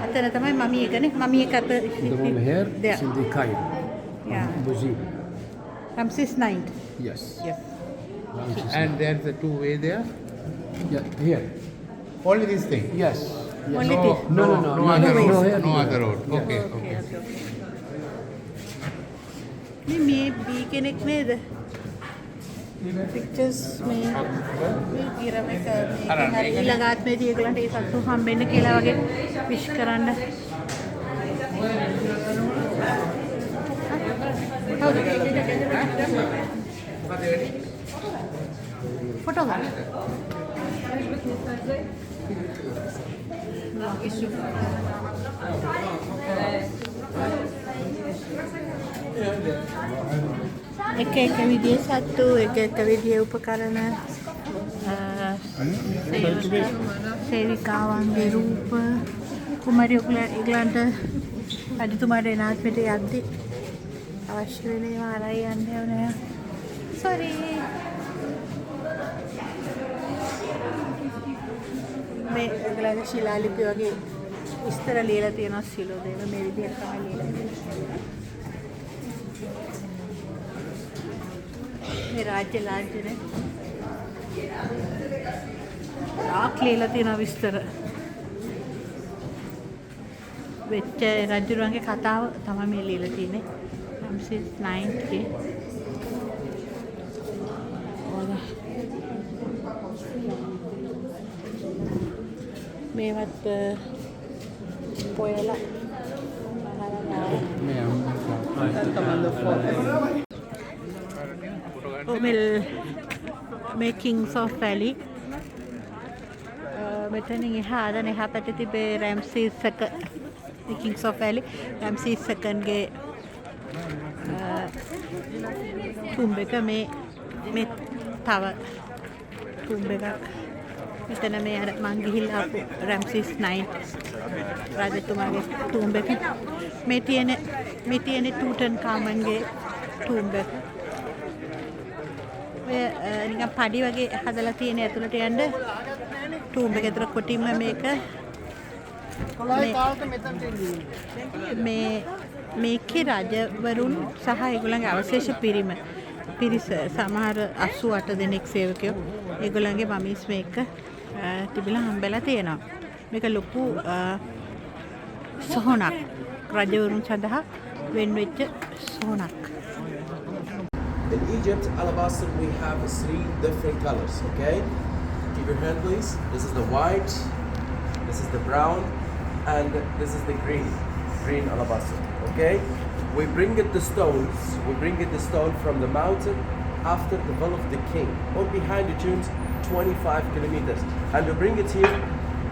අතන තමයි මමී එකනේ. මමී එක අත there. in the Cairo. Yeah. Buzi. Ramses 9. Yes. Yes. And there's the two way there. Yeah, here. Only this thing. Yes. Only this. No other ways. road. No other road. Okay. මේ බී කෙනෙක් නේද? Pictures මේ ඉරම එක මේ ඊළඟාත්මේදී ඒගොල්ලන්ට ඒ සතු හම්බෙන්න කියලා වගේ විශ් කරන්න. ෆොටෝ ගන්න. එක එක විදිහේ සත්තු එක එක විදිහේ උපකරණ සේවිකාවන්ගේ රූප කුමාරියෝලා ඒගලන්ට අදිතුමාට එනාත්මට යද්දි අවශ්‍ය වෙන ඒවා අරයි යන්නේ නෑ. සෝරි. මේ ඒගලගේ ශිලාලිපි වගේ විස්තර ලියලා තියෙනවා සිලෝදේව මේ විදිහට තමයි ලියලා තියෙන්නේ. මේ රාජ්‍ය ලාංඡනේ ආක් ලියලා තියෙන විස්තර වෙච්ච රජුරුවන්ගේ කතාව තමයි මේ ලියලා තියෙන්නේ. Ramses 9 ගේ මේවත් පොයලා මේ කිංස් ඔෆ් වැලි මෙතනින් එහා ආදන එහා පැත්තේ තිබේ රැම්සීස් එක කිංස් ඔෆ් වැලි රැම්සීස් 2ගේ tomb එක මේ තව tomb එකක් මෙතන මේ අර මං ගිහිල්ලා ආපු රැම්සිස් 9 රජතුමාගේ tomb එක මේ තියෙන ටූටන් කාමන්ගේ tomb එක ඔය නිකන් පඩි වගේ හදලා තියෙන ඇතුළට යන්න tomb එක ඇතුළට කොටින්ම මේකේ රජවරුන් සහ ඒගොල්ලන්ගේ අවශේෂ පිරිස සමහර 88 දෙනෙක් සේවකයෝ ඒගොල්ලන්ගේ මමීස් මේක තිබිලා හම්බෙලා තියෙනවා. මේක ලොකු සොහොනක් රජවරුන් සඳහා වෙන් වෙච්ච සොහොනක්. In Egypt, alabaster, we have 3 different colors, okay? Keep your hand, please. This is the white, this is the brown, and this is the green alabaster, okay? We bring it the stone from the mountain after the will of the king, or behind the tombs, 25 kilometers. And we bring it here,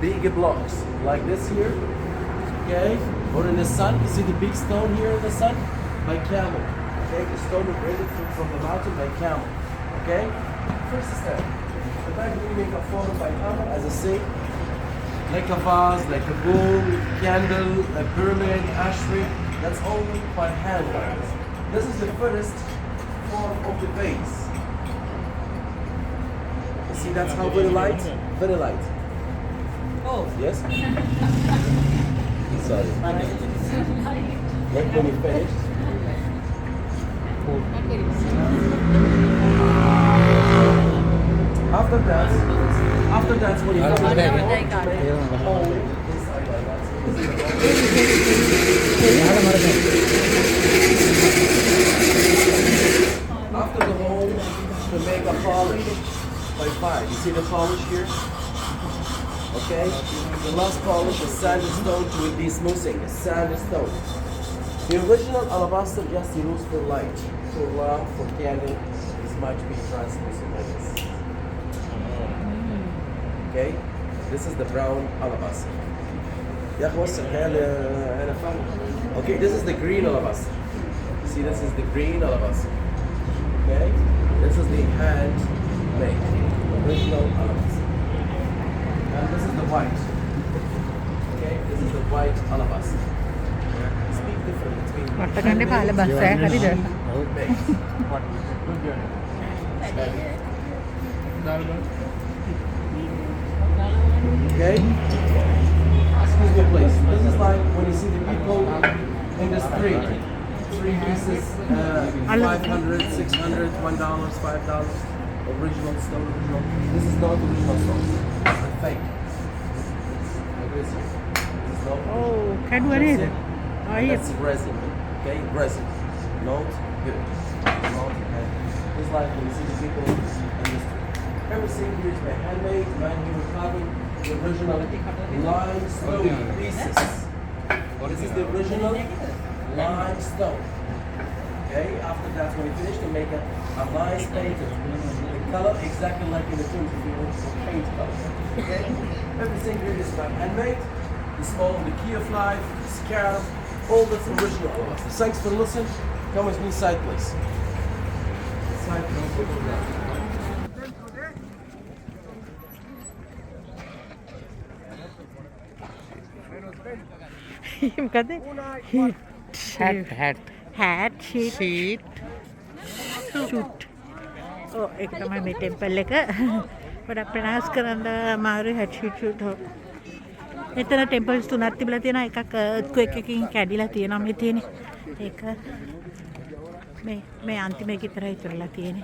big blocks, like this here, okay? Or in the sun, you see the big stone here in the sun? By camel. Okay, the stone we bring it from the mountain by camel. Okay? First step. The back we make a form by camel, as I say, like a vase, like a bowl, candle, a pyramid, ashtray. That's only by hand guys. This is the first form of the base. You see that's how very light? Very light. Oh. Yes? Sorry. Like when you finish. After that, when you have the hole inside like that. After the hole, to make a polish by fire. You see the polish here? Okay? The last polish is sandstone to be smoothing. Sandstone. The original alabaster just used for light, for lamp, for candle, is much be translucent like this. Okay, this is the brown alabaster. Okay, this is the green alabaster. See, this is the green alabaster. Okay, this is the handmade original alabaster. And this is the white. Okay, this is the white alabaster. වටකණ්ඩේ පාල බස්සය හරිද? Okay? Excuse me please. This is like when you see the people in the street. 3 pieces, 500, 600, $1, $5. Original stone. This is not original stone. It's a fake. This is not කැඩුවා නේද? That's resin. Okay, resin. Not good. Not good. It's like when you see the people in the street. Everything here is by handmade, manual carving, the original limestone pieces. This is the original limestone. Okay, after that, when you finish, to make a nice painting. The color exactly like in the tombs if you want to paint color. Okay, everything here is by handmade. The small, the key of life, the scarab, all that's original of us. Thanks for listening. Come with me inside, please. Inside, මොකද? hat sheet shoot. ඔව් ඒක තමයි මේ temple එක. ගොඩක් ප්‍රනාස් කරන්න අමාරුයි hat sheet shoot. එතන ටෙම්පල්ස් තුනක් තිබිලා තියෙනවා. එකක් earthquake එකකින් කැඩිලා තියෙනවා මේ තියෙන්නේ. ඒක මේ අන්තිම එක විතරයි ඉතුරුලා තියෙන්නේ.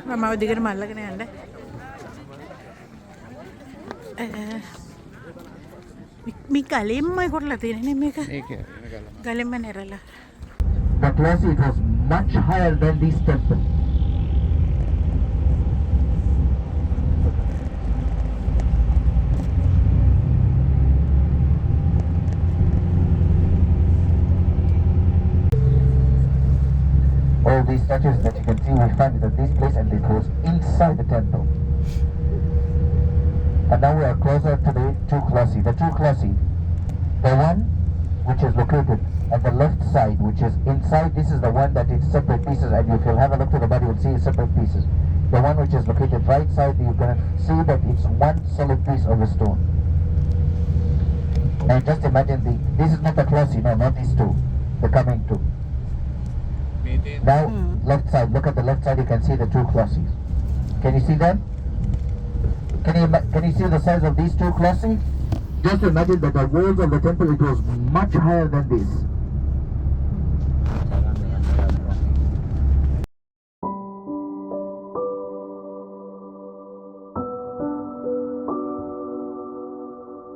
මම දිගට මල්ලගෙන යන්න. මේ ගලෙන්මයි කොටලා තියෙන්නේ මේක. ගලෙන්ම නෙරලා. But lastly, it was much higher than this temple. All these statues that you can see, we found it at this place, and it was inside the temple. And now we are closer to the two colossi. The two colossi, the one which is located on the left side, which is inside, this is the one that is separate pieces, and if you'll have a look to the body, you'll see it's separate pieces. The one which is located right side, you're going to see that it's one solid piece of a stone. And just imagine this is not the colossi, no, not these two, the coming two. Now, left side, look at the left side, you can see the two colossi. Can you see them? Can you see the size of these two colossi? Just imagine that the walls of the temple, it was much higher than this.